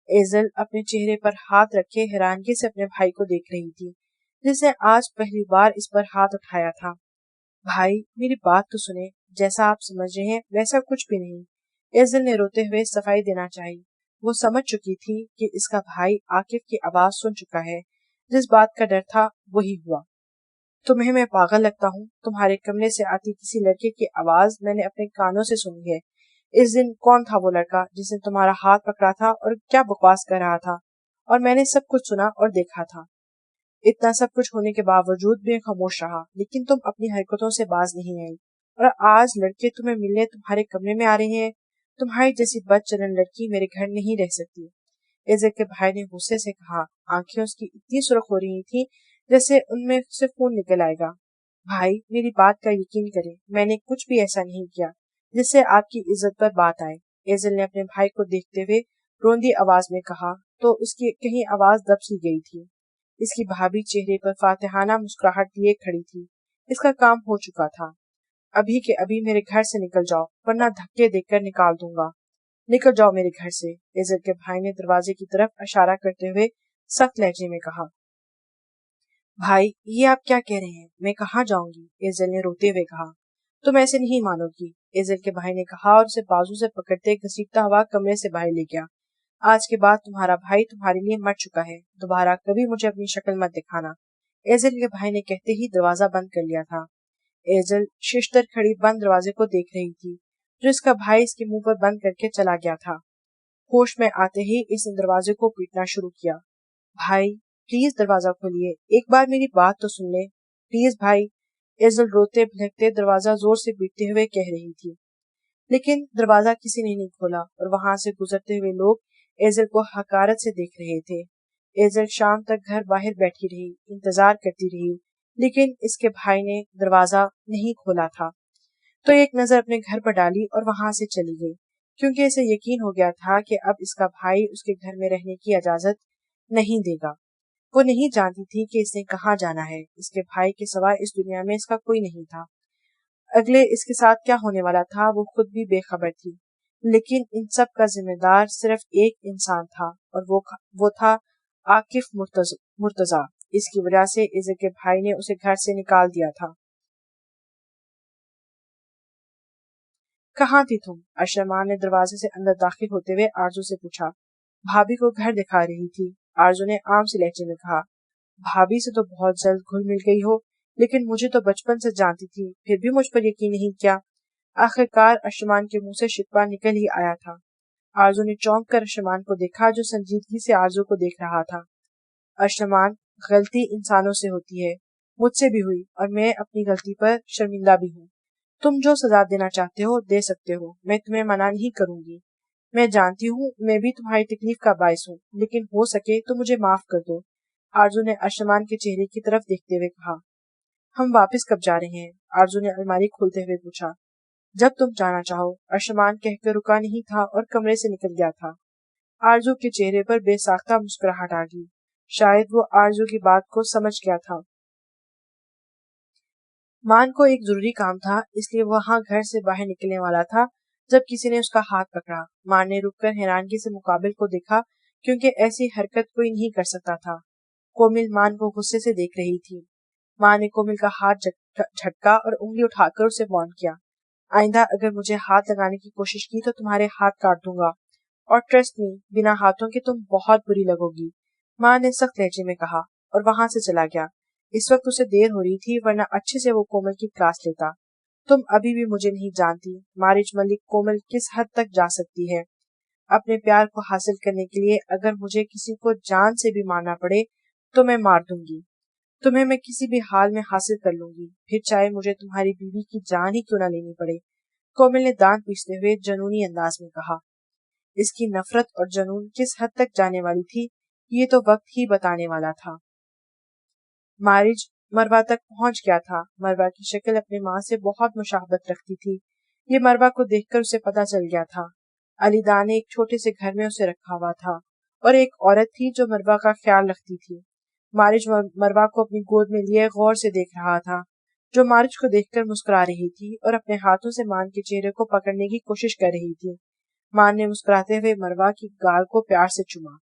ایزل اپنے چہرے پر ہاتھ رکھے حیرانگی سے اپنے بھائی کو دیکھ رہی تھی، جس نے آج پہلی بار اس پر ہاتھ اٹھایا تھا۔ بھائی میری بات تو سنیں، جیسا آپ سمجھ رہے ہیں ویسا کچھ بھی نہیں، ایزل نے روتے ہوئے صفائی دینا چاہی۔ وہ سمجھ چکی تھی کہ اس کا بھائی عاقف کی آواز سن چکا ہے، جس بات کا ڈر تھا وہی ہوا۔ تمہیں میں پاگل لگتا ہوں؟ تمہارے کمرے سے آتی کسی لڑکے کی آواز میں نے اپنے کانوں سے سنی ہے۔ اس دن کون تھا وہ لڑکا جس نے تمہارا ہاتھ پکڑا تھا اور کیا بکواس کر رہا تھا؟ اور میں نے سب کچھ سنا اور دیکھا تھا۔ اتنا سب کچھ ہونے کے باوجود بھی خاموش رہا، لیکن تم اپنی حرکتوں سے باز نہیں آئی، اور آج لڑکے تمہیں ملنے تمہارے کمرے میں آ رہے ہیں۔ تمہاری جیسی بد چلن لڑکی میرے گھر نہیں رہ سکتی، ایزل کے بھائی نے غصے سے کہا۔ آنکھیں اس کی اتنی سرخ ہو رہی تھی جیسے ان میں سے خون نکل آئے گا۔ بھائی میری بات کا یقین کریں، میں نے کچھ بھی ایسا نہیں کیا جس سے آپ کی عزت پر بات آئے، ایزل نے اپنے بھائی کو دیکھتے ہوئے روندی آواز میں کہا، تو اس کی کہیں آواز دب سی گئی تھی۔ اس کی بھابھی چہرے پر فاتحانہ مسکراہٹ لیے کھڑی تھی۔ اس کا کام ہو چکا تھا۔ ابھی کے ابھی میرے گھر سے نکل جاؤ ورنہ دھکے دے کر نکال دوں گا۔ نکل جاؤ میرے گھر سے، ایزل کے بھائی نے دروازے کی طرف اشارہ کرتے ہوئے سخت لہجے میں کہا۔ بھائی یہ آپ کیا کہہ رہے ہیں؟ میں کہاں جاؤں گی؟ ایزل نے روتے ہوئے کہا۔ تم ایسے نہیں مانو گی، ایزل کے بھائی نے کہا اور اسے بازو سے پکڑتے گھسیٹتا ہوا کمرے سے باہر لے گیا۔ آج کے بعد تمہارا بھائی تمہارے لیے مر چکا ہے، دوبارہ کبھی مجھے اپنی شکل مت دکھانا، ایزل کے بھائی نے کہتے ہی دروازہ بند کر لیا تھا۔ ایزل ششتر کھڑی بند دروازے کو دیکھ رہی تھی جو اس کا بھائی اس کے منہ پر بند کر کے چلا گیا تھا۔ ہوش میں آتے ہی اس نے دروازے کو پیٹنا شروع کیا۔ بھائی پلیز دروازہ کھولیے، ایک بار میری بات تو سن لیں، پلیز بھائی، ایزل روتے بھلکتے دروازہ زور سے پیٹتے ہوئے کہہ رہی تھی۔ لیکن دروازہ کسی نے نہیں کھولا اور وہاں سے گزرتے ہوئے لوگ ایزل کو حقارت سے دیکھ رہے تھے۔ ایزل شام تک گھر باہر بیٹھی رہی، انتظار کرتی رہی، لیکن اس کے بھائی نے دروازہ نہیں کھولا تھا تو ایک نظر اپنے گھر پر ڈالی اور وہاں سے چلی گئی، کیونکہ اسے یقین ہو گیا تھا کہ اب اس کا بھائی اس کے گھر میں رہنے کی اجازت نہیں دے گا۔ وہ نہیں جانتی تھی کہ اس نے کہاں جانا ہے، اس کے بھائی کے سوا اس دنیا میں اس کا کوئی نہیں تھا۔ اگلے اس کے ساتھ کیا ہونے والا تھا وہ خود بھی بے خبر تھی، لیکن ان سب کا ذمہ دار صرف ایک انسان تھا اور وہ تھا عاقف مرتضیٰ۔ اس کی وجہ سے ایزل کے بھائی نے اسے گھر سے نکال دیا تھا۔ کہاں تھی تم؟ اشرمان نے دروازے سے اندر داخل ہوتے ہوئے آرزو سے پوچھا۔ بھابھی کو گھر دکھا رہی تھی، آرزو نے عام سے لہجے میں کہا۔ بھابھی سے تو بہت جلد گھل مل گئی ہو، لیکن مجھے تو بچپن سے جانتی تھی، پھر بھی مجھ پر یقین نہیں کیا۔ آخرکار ارشمان کے منہ سے شکوہ نکل ہی آیا تھا۔ آرزو نے چونک کر ارشمان کو دیکھا جو سنجیدگی سے آرزو کو دیکھ رہا تھا۔ ارشمان، غلطی انسانوں سے ہوتی ہے، مجھ سے بھی ہوئی اور میں اپنی غلطی پر شرمندہ بھی ہوں۔ تم جو سزا دینا چاہتے ہو دے سکتے ہو، میں تمہیں منع نہیں کروں گی۔ میں جانتی ہوں میں بھی تمہاری تکلیف کا باعث ہوں، لیکن ہو سکے تو مجھے معاف کر دو، آرزو نے ارشمان کے چہرے کی طرف دیکھتے ہوئے کہا۔ ہم واپس کب جا رہے ہیں؟ آرزو نے الماری کھولتے ہوئے پوچھا۔ جب تم جانا چاہو، ارشمان کہہ کر رکا نہیں تھا اور کمرے سے نکل گیا تھا۔ آرزو کے چہرے پر بے ساختہ مسکراہٹ آ گئی، شاید وہ آرزو کی بات کو سمجھ گیا تھا۔ مان کو ایک ضروری کام تھا، اس لیے وہاں گھر سے باہر نکلنے والا تھا جب کسی نے اس کا ہاتھ پکڑا۔ مان نے رک کر حیرانگی سے مقابل کو دیکھا کیونکہ ایسی حرکت کوئی نہیں کر سکتا تھا۔ کومل مان کو غصے سے دیکھ رہی تھی۔ ماں نے کومل کا ہاتھ جھٹکا اور انگلی اٹھا کر اسے وارن کیا۔ آئندہ اگر مجھے ہاتھ لگانے کی کوشش کی تو تمہارے ہاتھ کاٹ دوں گا، اور ٹرسٹ می، بنا ہاتھوں کے تم بہت بری لگو گی، ماں نے سخت لہجے میں کہا اور وہاں سے چلا گیا۔ اس وقت اسے دیر ہو رہی تھی ورنہ اچھے سے وہ کومل کی کلاس لیتا۔ تم ابھی بھی مجھے نہیں جانتی، مارج ملک کومل کس حد تک جا سکتی ہے۔ اپنے پیار کو حاصل کرنے کے لیے اگر مجھے کسی کو جان سے بھی مارنا پڑے تو میں مار دوں گی۔ تمہیں میں کسی بھی حال میں حاصل کر لوں گی، پھر چاہے مجھے تمہاری بیوی کی جان ہی کیوں نہ لینی پڑے، کومل نے دانت پیستے ہوئے جنونی انداز میں کہا۔ اس کی نفرت اور جنون کس حد تک جانے والی تھی یہ تو وقت ہی بتانے والا تھا۔ مارج مروہ تک پہنچ گیا تھا۔ مروہ کی شکل اپنی ماں سے بہت مشابہت رکھتی تھی، یہ مروہ کو دیکھ کر اسے پتہ چل گیا تھا۔ علی دا نے ایک چھوٹے سے گھر میں اسے رکھا ہوا تھا اور ایک عورت تھی جو مروہ کا خیال رکھتی تھی۔ مارج مروہ کو اپنی گود میں لیے غور سے دیکھ رہا تھا، جو مارج کو دیکھ کر مسکرا رہی تھی اور اپنے ہاتھوں سے مان کے چہرے کو پکڑنے کی کوشش کر رہی تھی۔ مان نے مسکراتے ہوئے مروہ کی گال کو پیار سے چوما۔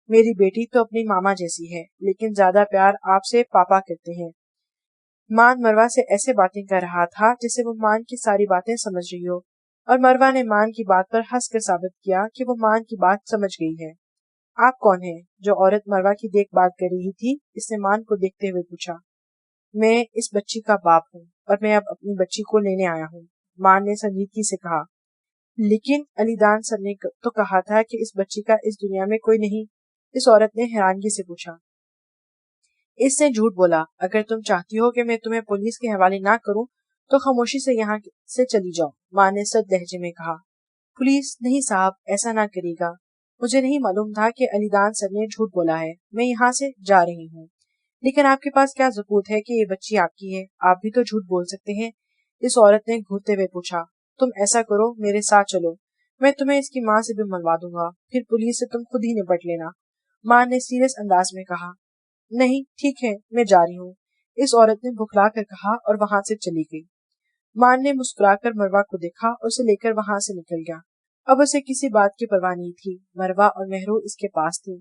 میری بیٹی تو اپنی ماما جیسی ہے، لیکن زیادہ پیار آپ سے پاپا کرتے ہیں۔ مان مروہ سے ایسے باتیں کر رہا تھا جسے وہ مان کی ساری باتیں سمجھ رہی ہو، اور مروہ نے مان کی بات پر ہنس کر ثابت کیا کہ وہ مان کی بات سمجھ گئی ہے۔ آپ کون ہیں؟ جو عورت مروہ کی دیکھ بھال کر رہی تھی اس نے مان کو دیکھتے ہوئے پوچھا۔ میں اس بچی کا باپ ہوں اور میں اب اپنی بچی کو لینے آیا ہوں، مان نے سنجیدگی سے کہا۔ لیکن علی دان سر نے تو کہا تھا کہ اس بچی کا اس دنیا میں کوئی نہیں، اس عورت نے حیرانگی سے پوچھا۔ اس نے جھوٹ بولا، اگر تم چاہتی ہو کہ میں تمہیں پولیس کے حوالے نہ کروں تو خاموشی سے یہاں سے چلی جاؤ، ماں نے سرد لہجے میں کہا۔ پولیس نہیں صاحب، ایسا نہ کرے گا، مجھے نہیں معلوم تھا کہ علی دان سر نے جھوٹ بولا ہے، میں یہاں سے جا رہی ہوں۔ لیکن آپ کے پاس کیا ثبوت ہے کہ یہ بچی آپ کی ہے؟ آپ بھی تو جھوٹ بول سکتے ہیں، اس عورت نے گھورتے ہوئے پوچھا۔ تم ایسا کرو، میرے ساتھ چلو، میں تمہیں اس کی ماں سے بھی ملوا دوں گا، پھر پولیس سے تم خود ہی نپٹ لینا، ماں نے سیریس انداز میں کہا۔ نہیں ٹھیک ہے، میں جا رہی ہوں، اس عورت نے بھکلا کر کہا اور وہاں سے چلی گئی۔ مان نے مسکرا کر مروہ کو دیکھا اور اسے لے کر وہاں سے نکل گیا۔ اب اسے کسی بات کی پرواہ نہیں تھی، مروہ اور مہرو اس کے پاس تھی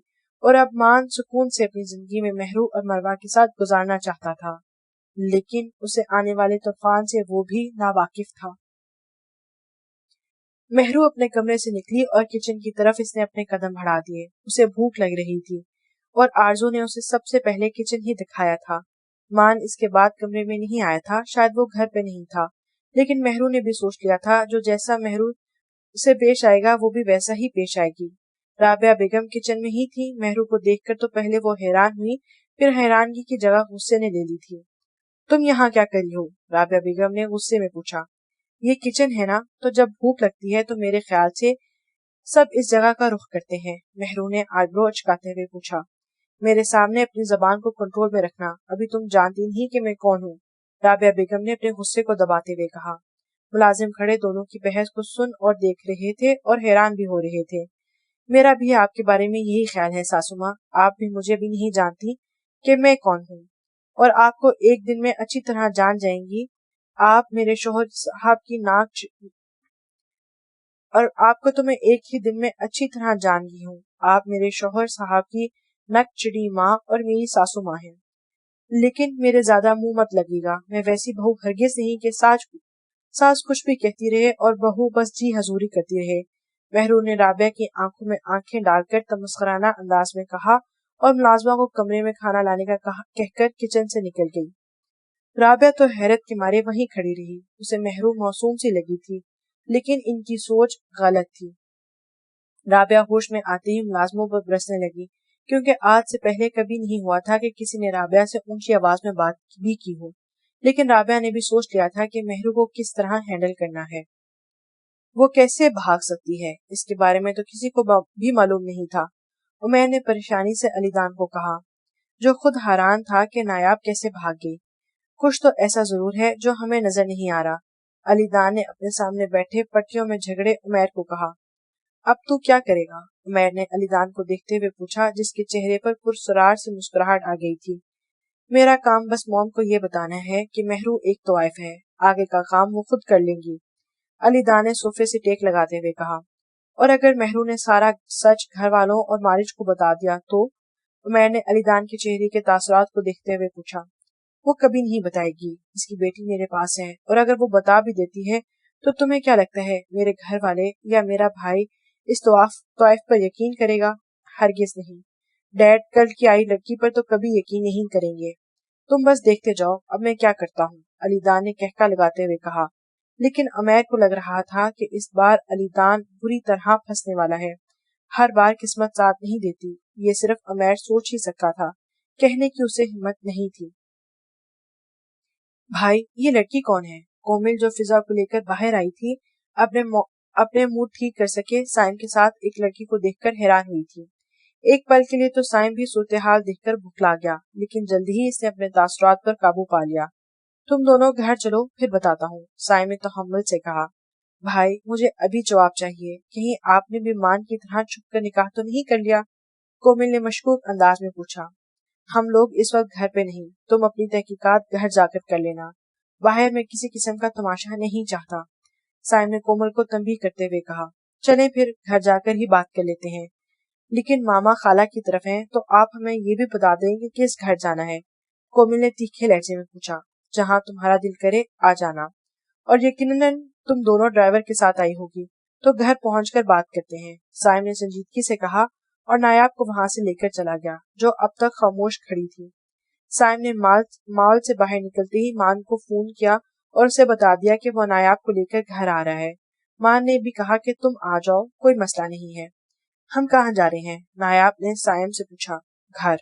اور اب مان سکون سے اپنی زندگی میں مہرو اور مروہ کے ساتھ گزارنا چاہتا تھا، لیکن اسے آنے والے طوفان سے وہ بھی ناواقف تھا۔ مہرو اپنے کمرے سے نکلی اور کچن کی طرف اس نے اپنے قدم بڑھا دیے، اسے بھوک لگ رہی تھی اور آرزو نے اسے سب سے پہلے کچن ہی دکھایا تھا۔ مان اس کے بعد کمرے میں نہیں آیا تھا، شاید وہ گھر پہ نہیں تھا، لیکن مہرو نے بھی سوچ لیا تھا جو جیسا مہرو سے پیش آئے گا وہ بھی ویسا ہی پیش آئے گی۔ رابعہ بیگم کچن میں ہی تھی، مہرو کو دیکھ کر تو پہلے وہ حیران ہوئی، پھر حیرانگی کی جگہ غصے نے لے لی تھی۔ تم یہاں کیا کری ہو؟ رابعہ بیگم نے غصے میں پوچھا۔ یہ کچن ہے نا، تو جب بھوک لگتی ہے تو میرے خیال سے سب اس جگہ کا رخ کرتے ہیں، مہرو نے آئیبرو اچکاتے ہوئے پوچھا۔ میرے سامنے اپنی زبان کو کنٹرول میں رکھنا، ابھی تم جانتی نہیں کہ میں کون ہوں، رابعہ بیگم نے اپنے غصے کو دباتے ہوئے کہا۔ ملازم کھڑے دونوں کی بحث کو سن اور دیکھ رہے تھے اور حیران بھی ہو رہے تھے۔ میرا بھی آپ کے بارے میں یہی خیال ہے ساسو ماں، آپ بھی مجھے بھی نہیں جانتی کہ میں کون ہوں، اور آپ کو ایک دن میں اچھی طرح جان جائیں گی۔ آپ میرے شوہر صاحب کی ناک اور آپ کو تو میں ایک ہی دن میں اچھی طرح جان گئی ہوں، آپ میرے شوہر صاحب کی نک چڑی ماں اور میری ساسو ماں ہیں۔ لیکن میرے زیادہ منہ مت لگے گا، میں ویسی بہو ہرگز نہیں کہ ساس کچھ بھی کہتی رہے اور بہو بس جی حضوری کرتی رہے، مہرو نے رابعہ کی آنکھوں میں آنکھیں ڈال کر تمسخرانہ انداز میں کہا اور ملازمہ کو کمرے میں کھانا لانے کا کہہ کر کچن سے نکل گئی۔ رابعہ تو حیرت کے مارے وہیں کھڑی رہی. اسے مہرو معصوم سی لگی تھی لیکن ان کی سوچ غلط تھی. رابعہ ہوش میں آتے ہی ملازموں پر برسنے لگی کیونکہ آج سے پہلے کبھی نہیں ہوا تھا کہ کسی نے رابعہ سے اونچی آواز میں بات بھی کی ہو. لیکن رابعہ نے بھی سوچ لیا تھا کہ مہرو کو کس طرح ہینڈل کرنا ہے. وہ کیسے بھاگ سکتی ہے اس کے بارے میں تو کسی کو بھی معلوم نہیں تھا. عمیر نے پریشانی سے علی دان کو کہا جو خود حیران تھا کہ نایاب کیسے بھاگ گئی. کچھ تو ایسا ضرور ہے جو ہمیں نظر نہیں آ رہا. علی دان نے اپنے سامنے بیٹھے پٹیوں میں جھگڑے عمیر کو کہا. اب تو کیا کرے گا؟ عمیر نے علی دان کو دیکھتے ہوئے پوچھا جس کے چہرے پر پرسرار سے مسکراہٹ آ گئی تھی. میرا کام بس موم کو یہ بتانا ہے کہ مہرو ایک طوائف ہے. آگے کا کام وہ خود کر لیں گی. علی دان نے صوفے سے ٹیک لگاتے ہوئے کہا. اور اگر مہرو نے سارا سچ گھر والوں اور مالج کو بتا دیا تو؟ عمیر نے علی دان کے چہرے کے تاثرات کو دیکھتے ہوئے پوچھا. وہ کبھی نہیں بتائے گی. اس کی بیٹی میرے پاس ہے اور اگر وہ بتا بھی دیتی ہے تو تمہیں کیا لگتا ہے میرے گھر والے یا میرا بھائی اس طوائف پر یقین کرے گا؟ ہرگز نہیں. ڈیڈ کل کی آئی لڑکی پر تو کبھی یقین نہیں کریں گے. تم بس دیکھتے جاؤ اب میں کیا کرتا ہوں. علی دان نے کہکا لگاتے ہوئے کہا. لیکن عمیر کو لگ رہا تھا کہ اس بار علی دان بری طرح پھنسنے والا ہے. ہر بار قسمت ساتھ نہیں دیتی. یہ صرف عمیر سوچ ہی سکتا تھا. کہنے کی اسے ہمت نہیں تھی. بھائی یہ لڑکی کون ہے؟ کومل جو فضا کو لے کر باہر آئی تھی اپنے موڈ ٹھیک کر سکے سائم کے ساتھ ایک لڑکی کو دیکھ کر حیران ہوئی تھی. ایک پل کے لیے تو سائم بھی صورتحال دیکھ کر بھکلا گیا لیکن جلدی ہی اس نے اپنے تاثرات پر قابو پا لیا. تم دونوں گھر چلو پھر بتاتا ہوں. سائم نے تحمل سے کہا. بھائی مجھے ابھی جواب چاہیے. کہیں آپ نے بھی مان کی طرح چھپ کر نکاح تو نہیں کر لیا؟ کومل نے مشکوک انداز میں پوچھا. ہم لوگ اس وقت گھر پہ نہیں. تم اپنی تحقیقات گھر جا کر کر لینا. باہر میں کسی قسم کا تماشا نہیں چاہتا. سائم نے کومل کو تنبیہ کرتے ہوئے کہا. چلیں پھر گھر جا کر ہی بات کر لیتے ہیں. لیکن ماما خالہ کی طرف ہیں تو آپ ہمیں یہ بھی بتا دیں گے کہ کس گھر جانا ہے. کومل نے تیکھے لہجے میں پوچھا. جہاں تمہارا دل کرے آ جانا. اور یقیناً تم دونوں ڈرائیور کے ساتھ آئی ہوگی تو گھر پہنچ کر بات کرتے ہیں. سائم نے سنجیدگی سے کہا اور نایاب کو وہاں سے لے کر چلا گیا جو اب تک خاموش کھڑی تھی. سائم نے مال سے باہر نکلتے ہی مان کو فون کیا اور اسے بتا دیا کہ وہ نایاب کو لے کر گھر آ رہا ہے. مان نے بھی کہا کہ تم آ جاؤ کوئی مسئلہ نہیں ہے. ہم کہاں جا رہے ہیں؟ نایاب نے سائم سے پوچھا. گھر.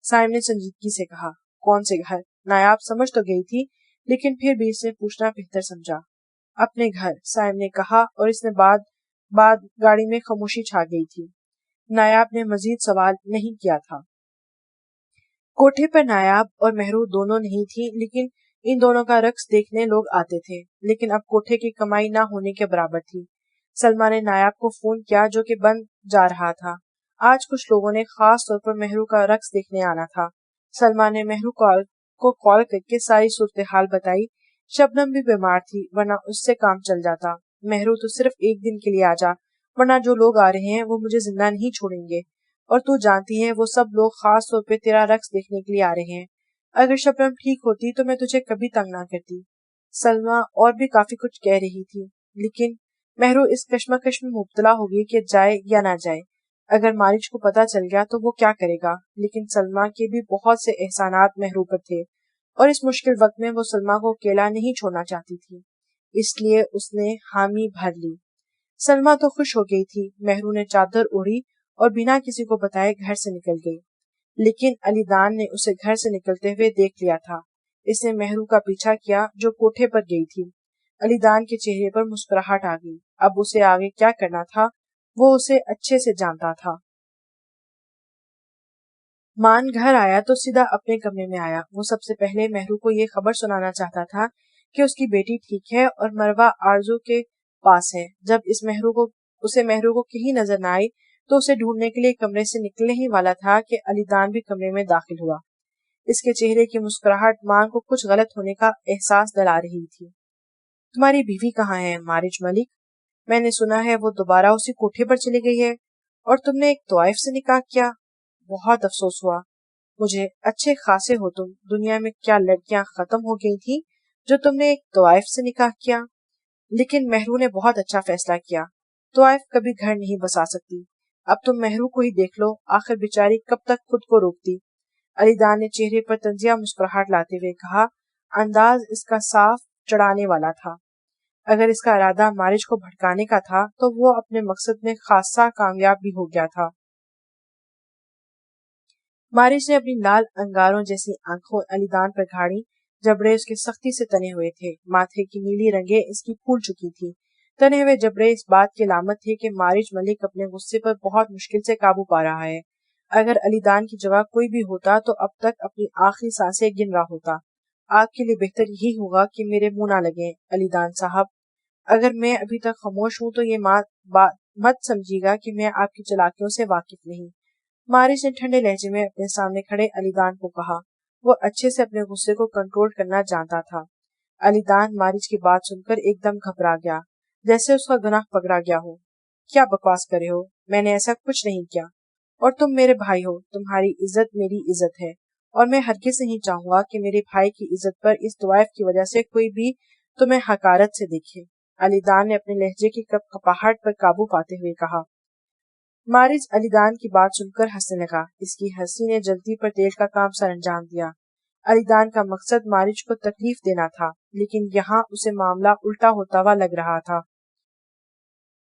سائم نے سنجیدگی سے کہا. کون سے گھر؟ نایاب سمجھ تو گئی تھی لیکن پھر بھی اس نے پوچھنا بہتر سمجھا. اپنے گھر. سائم نے کہا اور اس نے بعد گاڑی میں خاموشی چھا گئی تھی. نایاب نے مزید سوال نہیں کیا تھا. کوٹھے پر نایاب اور مہرو دونوں نہیں تھی لیکن ان دونوں کا رقص دیکھنے لوگ آتے تھے. لیکن اب کوٹھے کی کمائی نہ ہونے کے برابر تھی. سلما نے نایاب کو فون کیا جو کہ بند جا رہا تھا. آج کچھ لوگوں نے خاص طور پر مہرو کا رقص دیکھنے آنا تھا. سلما نے مہرو کو کال کر کے ساری صورتحال بتائی. شبنم بھی بیمار تھی ورنہ اس سے کام چل جاتا. مہرو تو صرف ایک دن کے لیے آ جا ورنہ جو لوگ آ رہے ہیں وہ مجھے زندہ نہیں چھوڑیں گے. اور تو جانتی ہے وہ سب لوگ خاص طور پہ تیرا رقص دیکھنے کے لیے آ رہے ہیں. اگر شبنم ٹھیک ہوتی تو میں تجھے کبھی تنگ نہ کرتی. سلما اور بھی کافی کچھ کہہ رہی تھی لیکن مہرو اس کشمکش میں مبتلا ہوگی کہ جائے یا نہ جائے. اگر مالج کو پتا چل گیا تو وہ کیا کرے گا؟ لیکن سلما کے بھی بہت سے احسانات مہرو پر تھے اور اس مشکل وقت میں وہ سلما کو اکیلا نہیں چھوڑنا چاہتی تھی. اس لیے اس نے حامی بھر لی. سلما تو خوش ہو گئی تھی. مہرو نے چادر اوڑھی اور بنا کسی کو بتائے گھر سے نکل گئی. لیکن علی دان نے اسے گھر سے نکلتے ہوئے دیکھ لیا تھا. اس نے مہرو کا پیچھا کیا جو کوٹھے پر گئی تھی. علی دان کے چہرے پر مسکراہٹ آ گئی. اب اسے آگے کیا کرنا تھا وہ اسے اچھے سے جانتا تھا. مان گھر آیا تو سیدھا اپنے کمرے میں آیا. وہ سب سے پہلے مہرو کو یہ خبر سنانا چاہتا تھا کہ اس کی بیٹی ٹھیک ہے اور مروہ آرزو کے پاس ہے. جب اسے مہرو کو کہیں نظر نہ آئی تو اسے ڈھونڈنے کے لیے کمرے سے نکلنے ہی والا تھا کہ علی دان بھی کمرے میں داخل ہوا. اس کے چہرے کی مسکراہٹ مان کو کچھ غلط ہونے کا احساس دلا رہی تھی. تمہاری بیوی کہاں ہے مارج ملک؟ میں نے سنا ہے وہ دوبارہ اسی کوٹھے پر چلی گئی ہے. اور تم نے ایک طوائف سے نکاح کیا؟ بہت افسوس ہوا. مجھے اچھے خاصے ہو تم. دنیا میں کیا لڑکیاں ختم ہو گئی تھی جو تم نے ایک طوائف سے نکاح کیا؟ لیکن مہرو نے بہت اچھا فیصلہ کیا. طوائف کبھی گھر نہیں بسا سکتی. اب تم مہرو کو ہی دیکھ لو. آخر بیچاری کب تک خود کو روکتی. علی دان نے چہرے پر تنزیہ مسکراہٹ لاتے ہوئے کہا. انداز اس کا صاف چڑھانے والا تھا۔ اگر اس کا ارادہ مارج کو بھڑکانے کا تھا تو وہ اپنے مقصد میں خاصا کامیاب بھی ہو گیا تھا۔ مارج نے اپنی لال انگاروں جیسی آنکھوں علی دان پر گھاڑی، جبڑے اس کے سختی سے تنے ہوئے تھے، ماتھے کی نیلی رنگیں اس کی پھول چکی تھی۔ تنے ہوئے جبڑے اس بات کی علامت تھے کہ مارج ملک اپنے غصے پر بہت مشکل سے قابو پا رہا ہے۔ اگر علی دان کی جگہ کوئی بھی ہوتا تو اب تک اپنی آخری سانسیں گن رہا ہوتا۔ آپ کے لیے بہتر یہی ہوگا کہ میرے منہ نہ لگیں علی دان صاحب۔ اگر میں ابھی تک خاموش ہوں تو یہ مت سمجھیے گا کہ میں آپ کی چالاکیوں سے واقف نہیں۔ مارج نے ٹھنڈے لہجے میں اپنے سامنے کھڑے علی دان کو کہا۔ وہ اچھے سے اپنے غصے کو کنٹرول کرنا جانتا تھا۔ علی دان مارج کی بات سن کر ایک دم گھبرا گیا، جیسے اس کا گناہ پکڑا گیا ہو۔ کیا بکواس کرے ہو؟ میں نے ایسا کچھ نہیں کیا، اور تم میرے بھائی ہو، تمہاری عزت میری عزت ہے، اور میں ہرگز نہیں چاہوں گا کہ میرے بھائی کی عزت پر اس طوائف کی وجہ سے کوئی بھی تمہیں حقارت سے دیکھے۔ علی دان نے اپنے لہجے کی کپاہٹ پر قابو پاتے ہوئے کہا۔ مارج علی دان کی بات سن کر ہنسنے لگا۔ اس کی ہنسی نے جلدی پر تیل کا کام سر انجام دیا۔ علی دان کا مقصد مارج کو تکلیف دینا تھا، لیکن یہاں اسے معاملہ الٹا ہوتا ہوا لگ رہا تھا۔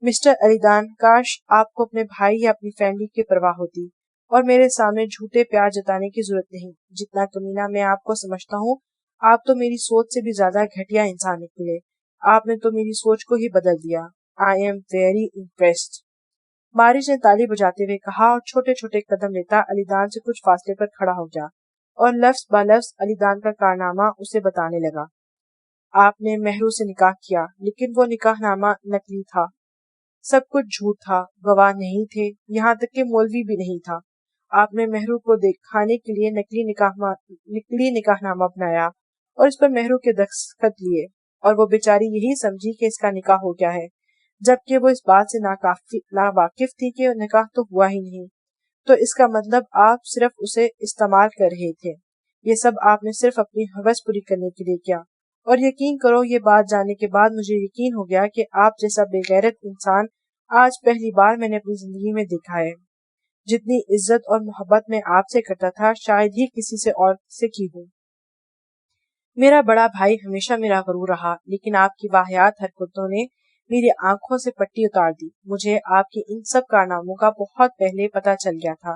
مسٹر علی دان، کاش آپ کو اپنے بھائی یا اپنی فیملی کی پرواہ ہوتی، اور میرے سامنے جھوٹے پیار جتانے کی ضرورت نہیں۔ جتنا کمینہ میں آپ کو سمجھتا ہوں، آپ تو میری سوچ سے بھی زیادہ گھٹیا انسان نکلے۔ آپ نے تو میری سوچ کو ہی بدل دیا۔ I am very impressed. Marge نے تالی بجاتے ہوئے کہا اور چھوٹے چھوٹے قدم لیتا علی دان سے کچھ فاصلے پر کھڑا ہو گیا اور لفظ با لفظ علی دان کا کارنامہ اسے بتانے لگا۔ آپ نے مہرو سے نکاح کیا، لیکن وہ نکاح نامہ نقلی تھا، سب کچھ جھوٹ تھا، گواہ نہیں تھے، یہاں تک کہ مولوی بھی نہیں تھا۔ آپ نے مہرو کو دکھانے کے لیے نقلی نکاح نامہ بنایا اور اس پر مہرو کے دستخط لیے، اور وہ بیچاری یہی سمجھی کہ اس کا نکاح ہو گیا ہے، جبکہ وہ اس بات سے ناواقف تھی کہ نکاح تو ہوا ہی نہیں۔ تو اس کا مطلب آپ صرف اسے استعمال کر رہے تھے۔ یہ سب آپ نے صرف اپنی ہوس پوری کرنے کے لیے کیا، اور یقین کرو یہ بات جاننے کے بعد مجھے یقین ہو گیا کہ آپ جیسا بے غیرت انسان آج پہلی بار میں نے اپنی زندگی میں دیکھا ہے۔ جتنی عزت اور محبت میں آپ سے کرتا تھا شاید ہی کسی سے اور سے کی ہوں۔ میرا بڑا بھائی ہمیشہ میرا غرور رہا، لیکن آپ کی واہیات حرکتوں نے میری آنکھوں سے پٹی اتار دی۔ مجھے آپ کے ان سب کارناموں کا بہت پہلے پتہ چل گیا تھا۔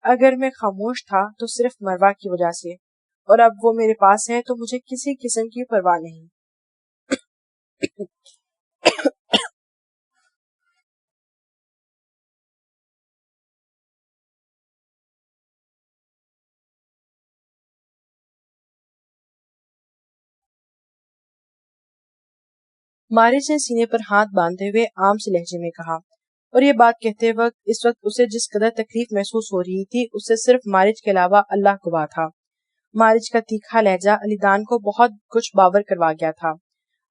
اگر میں خاموش تھا تو صرف مروا کی وجہ سے، اور اب وہ میرے پاس ہے تو مجھے کسی قسم کی پرواہ نہیں۔ مارج نے سینے پر ہاتھ باندھے ہوئے عام سے لہجے میں کہا، اور یہ بات کہتے وقت اس وقت اسے جس قدر تکلیف محسوس ہو رہی تھی اس سے صرف مارج کے علاوہ اللہ گواہ تھا۔ مارج کا تیکھا لہجہ علی دان کو بہت کچھ باور کروا گیا تھا۔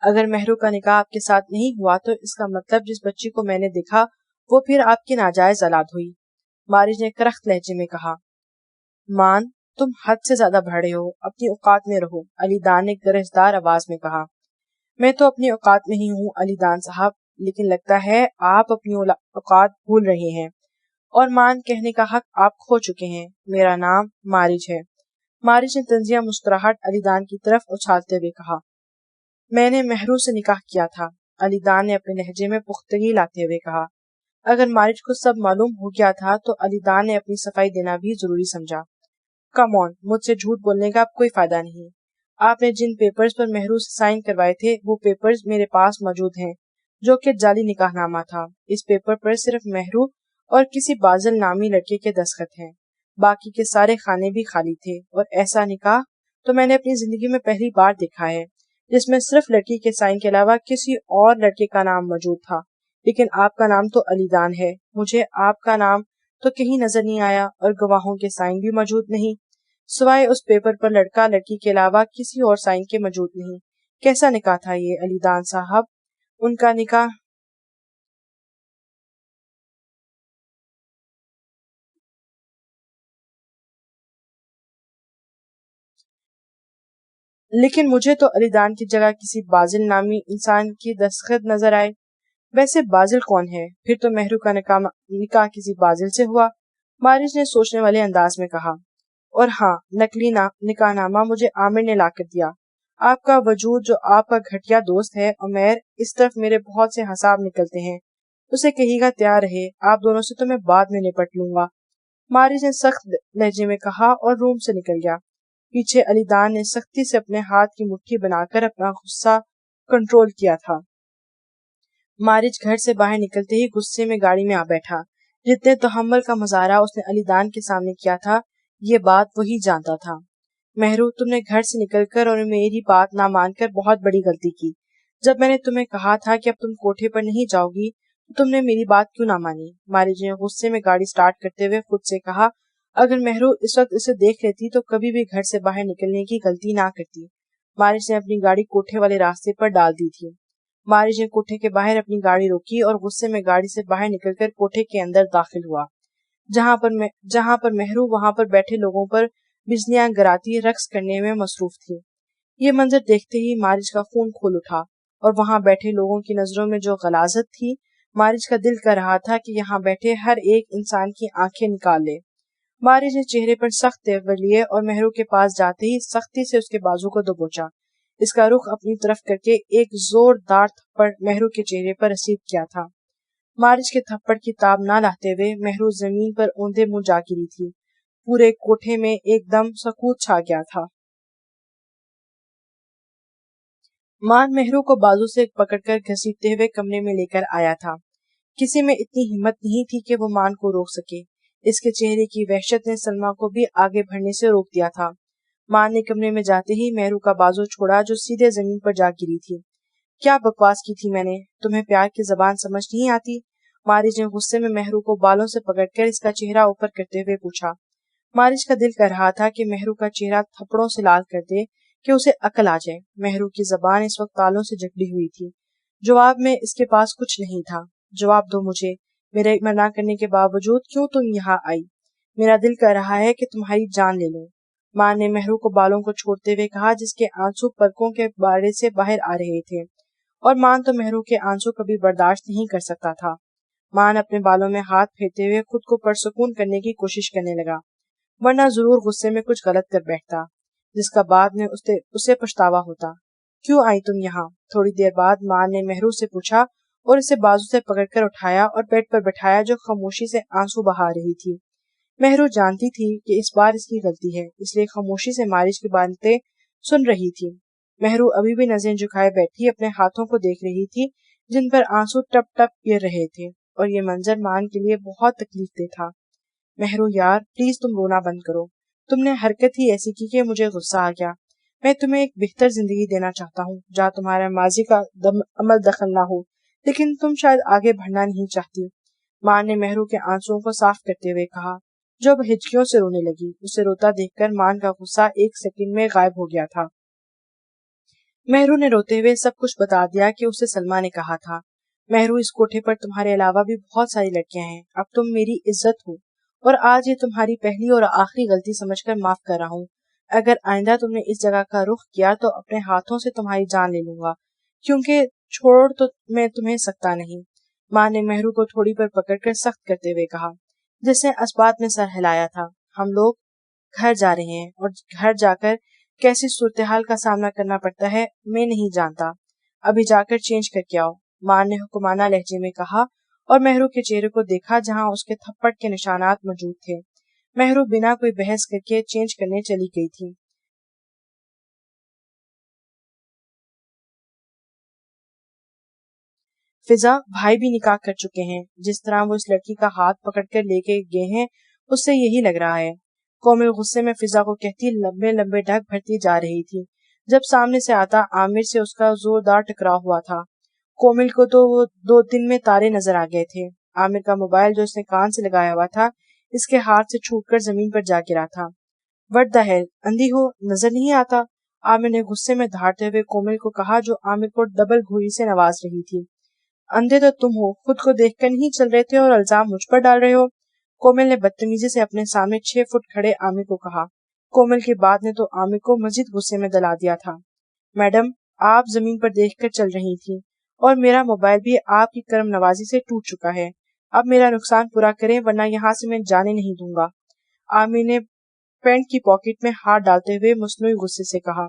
اگر مہرو کا نکاح آپ کے ساتھ نہیں ہوا تو اس کا مطلب جس بچی کو میں نے دیکھا وہ پھر آپ کی ناجائز اولاد ہوئی۔ مارج نے کرخت لہجے میں کہا۔ مان، تم حد سے زیادہ بڑھ رہے ہو، اپنی اوقات میں رہو، علی دان نے گرجدار آواز میں کہا۔ میں تو اپنی اوقات میں ہی ہوں علی دان صاحب، لیکن لگتا ہے آپ اپنی اوقات بھول رہے ہیں، اور مان کہنے کا حق آپ کھو چکے ہیں۔ میرا نام مارج ہے۔ مارج نے طنزیہ مسکراہٹ علی دان کی طرف اچھالتے ہوئے کہا۔ میں نے مہرو سے نکاح کیا تھا، علی دان نے اپنے لہجے میں پختگی لاتے ہوئے کہا۔ اگر مارج کو سب معلوم ہو گیا تھا تو علی دان نے اپنی صفائی دینا بھی ضروری سمجھا۔ کم آن، مجھ سے جھوٹ بولنے کا اب کوئی فائدہ نہیں۔ آپ نے جن پیپرز پر مہرو سے سائن کروائے تھے وہ پیپرز میرے پاس موجود ہیں، جو کہ جعلی نکاح نامہ تھا۔ اس پیپر پر صرف مہرو اور کسی بازل نامی لڑکے کے دستخط ہیں، باقی کے سارے خانے بھی خالی تھے، اور ایسا نکاح تو میں نے اپنی زندگی میں پہلی بار دیکھا ہے جس میں صرف لڑکی کے سائن کے علاوہ کسی اور لڑکے کا نام موجود تھا۔ لیکن آپ کا نام تو علی دان ہے، مجھے آپ کا نام تو کہیں نظر نہیں آیا، اور گواہوں کے سائن بھی موجود نہیں، سوائے اس پیپر پر لڑکا لڑکی کے علاوہ کسی اور سائن کے موجود نہیں۔ کیسا نکاح تھا یہ علی دان صاحب؟ ان کا نکاح لیکن مجھے تو علی دان کی جگہ کسی بازل نامی انسان کی دستخط نظر آئے۔ ویسے بازل کون ہے؟ پھر تو مہرو کا نکاح کسی بازل سے ہوا، مارج نے سوچنے والے انداز میں کہا۔ اور ہاں، نقلی نکاح نامہ مجھے عامر نے لا کر دیا، آپ کا وجود جو آپ کا گھٹیا دوست ہے عمیر، اس طرف میرے بہت سے حساب نکلتے ہیں، اسے کہے گا تیار رہے، آپ دونوں سے تو میں بعد میں نپٹ لوں گا، مارج نے سخت لہجے میں کہا اور روم سے نکل گیا۔ پیچھے علی دان نے سختی سے اپنے ہاتھ کی مٹھی بنا کر اپنا غصہ کنٹرول کیا تھا۔ مارج گھر سے باہر نکلتے ہی غصے میں گاڑی میں آ بیٹھا۔ جتنے تحمل کا مظاہرہ اس نے علی دان کے سامنے کیا تھا، یہ بات وہی جانتا تھا۔ مہرو، تم نے گھر سے نکل کر اور میری بات نہ مان کر بہت بڑی غلطی کی۔ جب میں نے تمہیں کہا تھا کہ اب تم کوٹھے پر نہیں جاؤ گی تو تم نے میری بات کیوں نہ مانی؟ مارج نے غصے میں گاڑی سٹارٹ کرتے ہوئے خود سے کہا، اگر مہرو اس وقت اسے دیکھ لیتی تو کبھی بھی گھر سے باہر نکلنے کی غلطی نہ کرتی۔ مارج نے اپنی گاڑی کوٹھے والے راستے پر ڈال دی تھی۔ مارج نے کوٹھے کے باہر اپنی گاڑی روکی اور غصے میں گاڑی سے باہر نکل کر کوٹھے کے اندر داخل ہوا۔ جہاں پر مہرو وہاں پر بیٹھے لوگوں پر بجلیاں گراتی رقص کرنے میں مصروف تھی۔ یہ منظر دیکھتے ہی مارج کا خون کھول اٹھا اور وہاں بیٹھے لوگوں کی نظروں میں جو غلاظت تھی، مارج کا دل کر رہا تھا کہ یہاں بیٹھے ہر ایک انسان کی آنکھیں نکال لے۔ مارج نے چہرے پر سخت تیور لیے اور مہرو کے پاس جاتے ہی سختی سے اس کے بازو کو دبوچا، اس کا رخ اپنی طرف کر کے ایک زوردار تھپڑ مہرو کے چہرے پر رسید کیا تھا۔ مارج کے تھپڑ کی تاب نہ لاتے ہوئے مہرو زمین پر اوندے منہ جا گری تھی۔ پورے کوٹھے میں ایک دم سکوت چھا گیا تھا۔ مان مہرو کو بازو سے پکڑ کر گھسیٹتے ہوئے کمرے میں لے کر آیا تھا۔ کسی میں اتنی ہمت نہیں تھی کہ وہ مان کو روک سکے۔ اس کے چہرے کی وحشت نے سلما کو بھی آگے بڑھنے سے روک دیا تھا۔ مان نے کمرے میں جاتے ہی مہرو کا بازو چھوڑا جو سیدھے زمین پر جا گری تھی۔ کیا بکواس کی تھی میں نے؟ تمہیں پیار کی زبان سمجھ نہیں آتی؟ مارج نے غصے میں مہرو کو بالوں سے پکڑ کر اس کا چہرہ اوپر کرتے ہوئے پوچھا۔ مارج کا دل کر رہا تھا کہ مہرو کا چہرہ تھپڑوں سے لال کر دے کہ اسے عقل آ جائے۔ مہرو کی زبان اس وقت تالوں سے جکڑی ہوئی تھی۔ جواب میں اس کے پاس کچھ نہیں تھا۔ جواب دو مجھے، میرے منع کرنے کے باوجود کیوں تم یہاں آئی؟ میرا دل کر رہا ہے کہ تمہاری جان لے لوں۔ ماں نے مہرو کو بالوں کو چھوڑتے ہوئے کہا جس کے آنسو پلکوں کے باڑے سے باہر آ رہے تھے، اور مان تو مہرو کے آنسو کبھی برداشت نہیں کر سکتا تھا۔ مان اپنے بالوں میں ہاتھ پھیرتے ہوئے خود کو پرسکون کرنے کی کوشش کرنے لگا، ورنہ ضرور غصے میں کچھ غلط کر بیٹھتا جس کا بعد میں اسے پچھتاوا ہوتا۔ کیوں آئی تم یہاں؟ تھوڑی دیر بعد مان نے مہرو سے پوچھا اور اسے بازو سے پکڑ کر اٹھایا اور بیڈ پر بٹھایا جو خاموشی سے آنسو بہا رہی تھی۔ مہرو جانتی تھی کہ اس بار اس کی غلطی ہے، اس لیے خاموشی سے مارج کی باتیں سن رہی تھی۔ مہرو ابھی بھی نظریں جھکائے بیٹھی اپنے ہاتھوں کو دیکھ رہی تھی جن پر آنسو ٹپ ٹپ گر رہے تھے، اور یہ منظر مان کے لیے بہت تکلیف دہ تھا۔ مہرو یار، پلیز تم رونا بند کرو۔ تم نے حرکت ہی ایسی کی کہ مجھے غصہ آ گیا۔ میں تمہیں ایک بہتر زندگی دینا چاہتا ہوں جہاں تمہارا ماضی کا عمل دخل نہ ہو، لیکن تم شاید آگے بڑھنا نہیں چاہتی۔ ماں نے مہرو کے آنسوؤں کو صاف کرتے ہوئے کہا، جو اب ہچکیوں سے رونے لگی۔ اسے روتا دیکھ کر مان کا غصہ ایک سیکنڈ میں غائب ہو گیا تھا۔ مہرو نے روتے ہوئے سب کچھ بتا دیا کہ اسے سلما نے کہا تھا۔ مہرو، اس کوٹھے پر تمہارے علاوہ بھی بہت ساری لڑکیاں ہیں، اب تم میری عزت ہو، اور آج یہ تمہاری پہلی اور آخری غلطی سمجھ کر معاف کر رہا ہوں۔ اگر آئندہ تم نے اس جگہ کا رخ کیا تو اپنے ہاتھوں سے تمہاری جان لے لوں گا، کیونکہ چھوڑ تو میں تمہیں سکتا نہیں۔ ماں نے مہرو کو تھوڑی پر پکڑ کر سخت کرتے ہوئے کہا، جس نے اسبات میں سر ہلایا تھا، ہم لوگ گھر جا رہے ہیں، اور گھر جا کر کیسی صورتحال کا سامنا کرنا پڑتا ہے میں نہیں جانتا۔ ابھی جا کر چینج کر کے آؤ، ماں نے حکمانہ لہجے میں کہا، اور مہرو کے چہرے کو دیکھا جہاں اس کے تھپڑ کے نشانات موجود تھے۔ مہرو بنا کوئی بحث کر کے چینج کرنے چلی گئی تھی۔ فضا، بھائی بھی نکاح کر چکے ہیں، جس طرح وہ اس لڑکی کا ہاتھ پکڑ کر لے کے گئے ہیں اس سے یہی لگ رہا ہے۔ کومل غصے میں فضا کو کہتی لمبے لمبے ڈھک بھرتی جا رہی تھی جب سامنے سے آتا عامر سے اس کا زوردار ٹکراؤ ہوا تھا۔ کومل کو تو وہ 2 دن میں تارے نظر آ گئے تھے۔ عامر کا موبائل جو اس نے کان سے لگایا ہوا تھا اس کے ہاتھ سے چھوٹ کر زمین پر جا گرا تھا۔ وٹ دا ہیل، اندھی ہو، نظر نہیں آتا؟ عامر نے غصے میں دھاڑتے ہوئے کومل کو کہا جو عامر کو ڈبل گھوڑی سے نواز رہی تھی۔ اندھے تو تم ہو، خود کو دیکھ کر نہیں چل رہے تھے اور الزام مجھ پر ڈال رہے ہو، کومل نے بدتمیزی سے اپنے سامنے 6 فٹ کھڑے عامر کو کہا۔ کومل کی بات نے تو عامر کو مزید غصے میں دلا دیا تھا۔ میڈم، آپ زمین پر دیکھ کر چل رہی تھی اور میرا موبائل بھی آپ کی کرم نوازی سے ٹوٹ چکا ہے، اب میرا نقصان پورا کریں ورنہ یہاں سے میں جانے نہیں دوں گا، عامر نے پینٹ کی پاکٹ میں ہاتھ ڈالتے ہوئے مصنوعی غصے سے کہا۔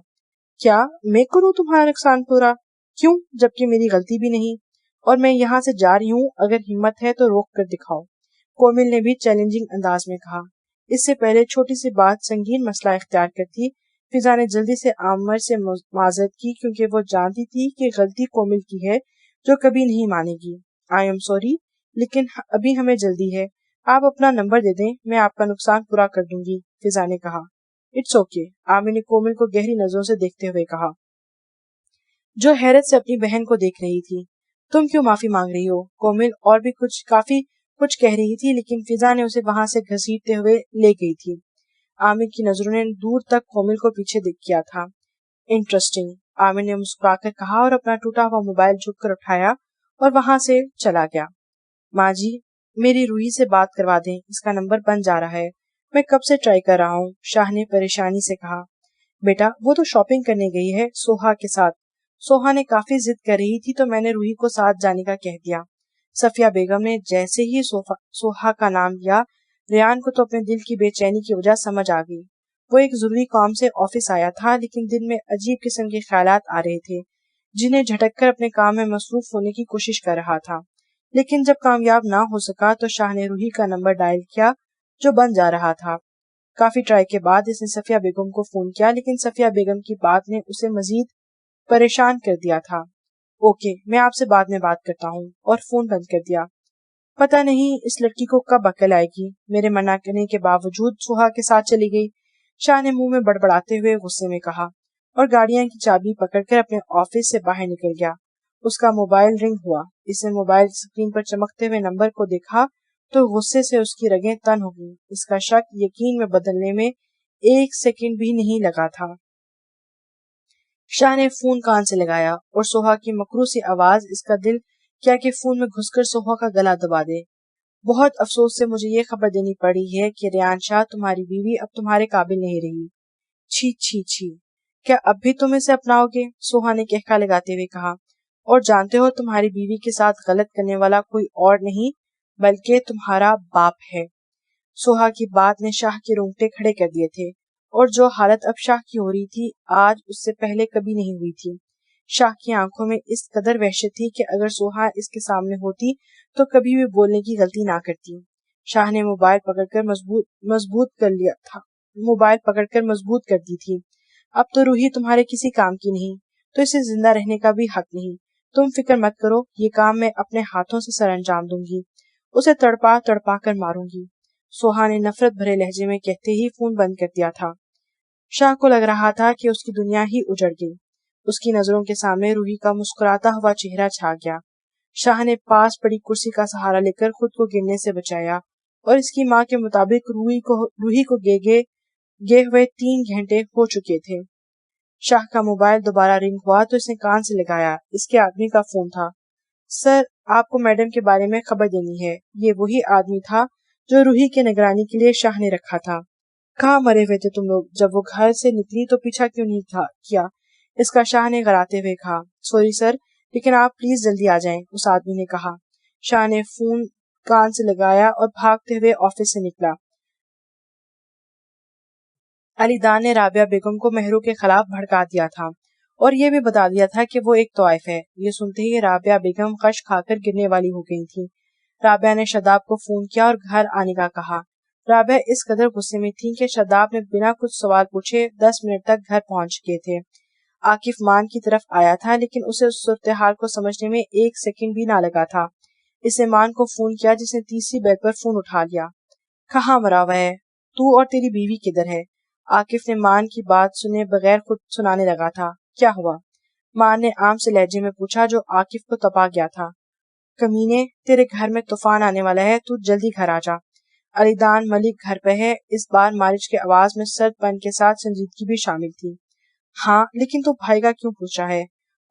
کیا میں کروں تمہارا نقصان پورا؟ کیوں، جبکہ میری غلطی بھی نہیں، اور میں یہاں سے جا رہی ہوں، اگر ہمت ہے تو روک کر دکھاؤ، کومل نے بھی چیلنجنگ انداز میں کہا۔ اس سے پہلے چھوٹی سی بات سنگین مسئلہ اختیار کرتی، فضا نے جلدی سے عامر سے معذرت کی، کیونکہ وہ جانتی تھی کہ غلطی کومل کی ہے جو کبھی نہیں مانے گی۔ آئی ایم سوری، لیکن ابھی ہمیں جلدی ہے، آپ اپنا نمبر دے دیں، میں آپ کا نقصان پورا کر دوں گی، فضا نے کہا۔ اٹس اوکے، عامر نے کومل کو گہری نظروں سے دیکھتے ہوئے کہا، جو حیرت سے اپنی بہن کو دیکھ رہی تھی۔ تم کیوں معافی مانگ رہی ہو؟ کومل اور بھی کافی کچھ کہہ رہی تھی، لیکن فضا نے اسے وہاں سے گھسیٹتے ہوئے لے گئی تھی۔ عامر کی نظروں نے دور تک کومل کو پیچھے دیکھ کیا تھا۔ انٹرسٹنگ، عامر نے مسکرا کر کہا اور اپنا ٹوٹا ہوا موبائل جھک کر اٹھایا اور وہاں سے چلا گیا۔ ماں جی، میری روحی سے بات کروا دیں، اس کا نمبر بند جا رہا ہے، میں کب سے ٹرائی کر رہا ہوں، شاہ نے پریشانی سے کہا۔ بیٹا، وہ تو شاپنگ کرنے گئی ہے سوہا کے ساتھ، سوہا نے کافی ضد کر رہی تھی تو میں نے روحی کو ساتھ جانے کا کہہ دیا۔ صفیہ بیگم نے جیسے ہی سوہا کا نام لیا، ریان کو تو اپنے دل کی بے چینی کی وجہ سمجھ آ گئی۔ وہ ایک ضروری کام سے آفس آیا تھا، لیکن دل میں عجیب قسم کے خیالات آ رہے تھے جنہیں جھٹک کر اپنے کام میں مصروف ہونے کی کوشش کر رہا تھا۔ لیکن جب کامیاب نہ ہو سکا تو شاہ نے روحی کا نمبر ڈائل کیا جو بند جا رہا تھا۔ کافی ٹرائی کے بعد اس نے صفیہ بیگم کو فون کیا، لیکن صفیہ بیگم کی بات نے اسے مزید پریشان کر دیا تھا۔ اوکے، میں آپ سے بعد میں بات کرتا ہوں، اور فون بند کر دیا۔ پتہ نہیں اس لڑکی کو کب عقل آئے گی، میرے منع کرنے کے باوجود سوہا کے ساتھ چلی گئی، شاہ نے منہ میں بڑبڑاتے ہوئے غصے میں کہا، اور گاڑیاں کی چابی پکڑ کر اپنے آفس سے باہر نکل گیا۔ اس کا موبائل رنگ ہوا، اس نے موبائل اسکرین پر چمکتے ہوئے نمبر کو دیکھا تو غصے سے اس کی رگیں تن ہو گئیں۔ اس کا شک یقین میں بدلنے میں ایک سیکنڈ بھی نہیں لگا تھا۔ شاہ نے فون کان سے لگایا اور سوہا کی مکرو سی آواز اس کا دل کیا کہ فون میں گھس کر سوہا کا گلا دبا دے۔ بہت افسوس سے مجھے یہ خبر دینی پڑی ہے کہ ریان شاہ تمہاری بیوی اب تمہارے قابل نہیں رہی۔ چھی چھی چھی، کیا اب بھی تم اسے اپناؤ گے؟ سوہا نے کہکا لگاتے ہوئے کہا، اور جانتے ہو تمہاری بیوی کے ساتھ غلط کرنے والا کوئی اور نہیں بلکہ تمہارا باپ ہے۔ سوہا کی بات نے شاہ کے رونگٹے کھڑے کر دیے تھے، اور جو حالت اب شاہ کی ہو رہی تھی آج اس سے پہلے کبھی نہیں ہوئی تھی۔ شاہ کی آنکھوں میں اس قدر وحشت تھی کہ اگر سوہا اس کے سامنے ہوتی تو کبھی بھی بولنے کی غلطی نہ کرتی۔ شاہ نے موبائل پکڑ کر مضبوط کر دی تھی۔ اب تو روحی تمہارے کسی کام کی نہیں، تو اسے زندہ رہنے کا بھی حق نہیں۔ تم فکر مت کرو، یہ کام میں اپنے ہاتھوں سے سر انجام دوں گی، اسے تڑپا تڑپا کر ماروں گی، سوہا نے نفرت بھرے لہجے میں کہتے ہی فون بند کر دیا تھا۔ شاہ کو لگ رہا تھا کہ اس کی دنیا ہی اجڑ گئی۔ اس کی نظروں کے سامنے روحی کا مسکراتا ہوا چہرہ چھا گیا۔ شاہ نے پاس پڑی کرسی کا سہارا لے کر خود کو گرنے سے بچایا، اور اس کی ماں کے مطابق روحی کو گئے ہوئے 3 گھنٹے ہو چکے تھے۔ شاہ کا موبائل دوبارہ رنگ ہوا تو اس نے کان سے لگایا۔ اس کے آدمی کا فون تھا۔ سر، آپ کو میڈم کے بارے میں خبر دینی ہے۔ یہ وہی آدمی تھا جو روحی کے نگرانی کے لیے شاہ نے رکھا تھا۔ کہاں مرے ہوئے تھے تم لوگ؟ جب وہ گھر سے نکلی تو پیچھا کیوں نہیں کیا؟ اس کا شاہ نے غراتے ہوئے کہا۔ سوری سر، لیکن آپ پلیز جلدی آ جائیں، اس آدمی نے کہا۔ شاہ نے فون کان سے لگایا اور بھاگتے ہوئے آفس سے نکلا۔ علی دان نے رابعہ بیگم کو مہرو کے خلاف بھڑکا دیا تھا اور یہ بھی بتا دیا تھا کہ وہ ایک طائف ہے۔ یہ سنتے ہی رابعہ بیگم خش کھا کر گرنے والی ہو گئی تھی۔ رابعہ نے شاداب کو فون کیا اور گھر آنے کا کہا۔ رابعہ اس قدر غصے میں تھی کہ شاداب نے بنا کچھ سوال پوچھے 10 منٹ تک گھر پہنچ چکے تھے۔ عاقف مان کی طرف آیا تھا، لیکن اسے اس صورتحال کو سمجھنے میں 1 سیکنڈ بھی نہ لگا تھا۔ اس نے مان کو فون کیا، جس نے تیسری بیل پر فون اٹھا لیا۔ کہاں مرا ہوا ہے تو، اور تیری بیوی کدھر ہے؟ عاقف نے مان کی بات سنے بغیر خود سنانے لگا تھا۔ کیا ہوا؟ مان نے عام سے لہجے میں پوچھا جو عاقف کو تپا گیا تھا۔ کمینے، تیرے گھر میں طوفان آنے والا ہے، تو جلدی گھر آ جا۔ علی دان ملک گھر پہ ہے۔ اس بار مالج کے آواز میں سرد پن کے ساتھ سنجیدگی بھی شامل تھی۔ ہاں، لیکن تو بھائی کا کیوں پوچھ رہا ہے؟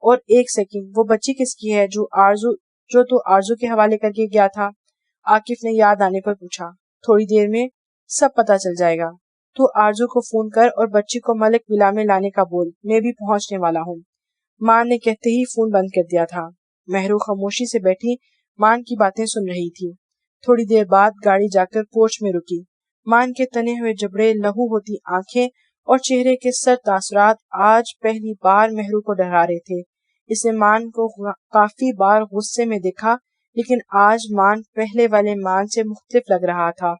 اور 1 سیکنڈ، وہ بچی کس کی ہے جو تو آرزو کے حوالے کر کے گیا تھا؟ عاقف نے یاد آنے پر پوچھا۔ تھوڑی دیر میں سب پتہ چل جائے گا۔ تو آرزو کو فون کر اور بچی کو ملک ولا میں لانے کا بول، میں بھی پہنچنے والا ہوں۔ مان نے کہتے ہی فون بند کر دیا تھا۔ مہرو خاموشی سے بیٹھی مان کی باتیں سن رہی تھی۔ تھوڑی دیر بعد گاڑی جا کر پورچ میں رکی۔ مان کے تنے ہوئے جبڑے، لہو ہوتی آنکھیں اور چہرے کے سر تاثرات آج پہلی بار مہرو کو ڈرا رہے تھے۔ اس نے مان کو کافی بار غصے میں دیکھا، لیکن آج مان پہلے والے مان سے مختلف لگ رہا تھا۔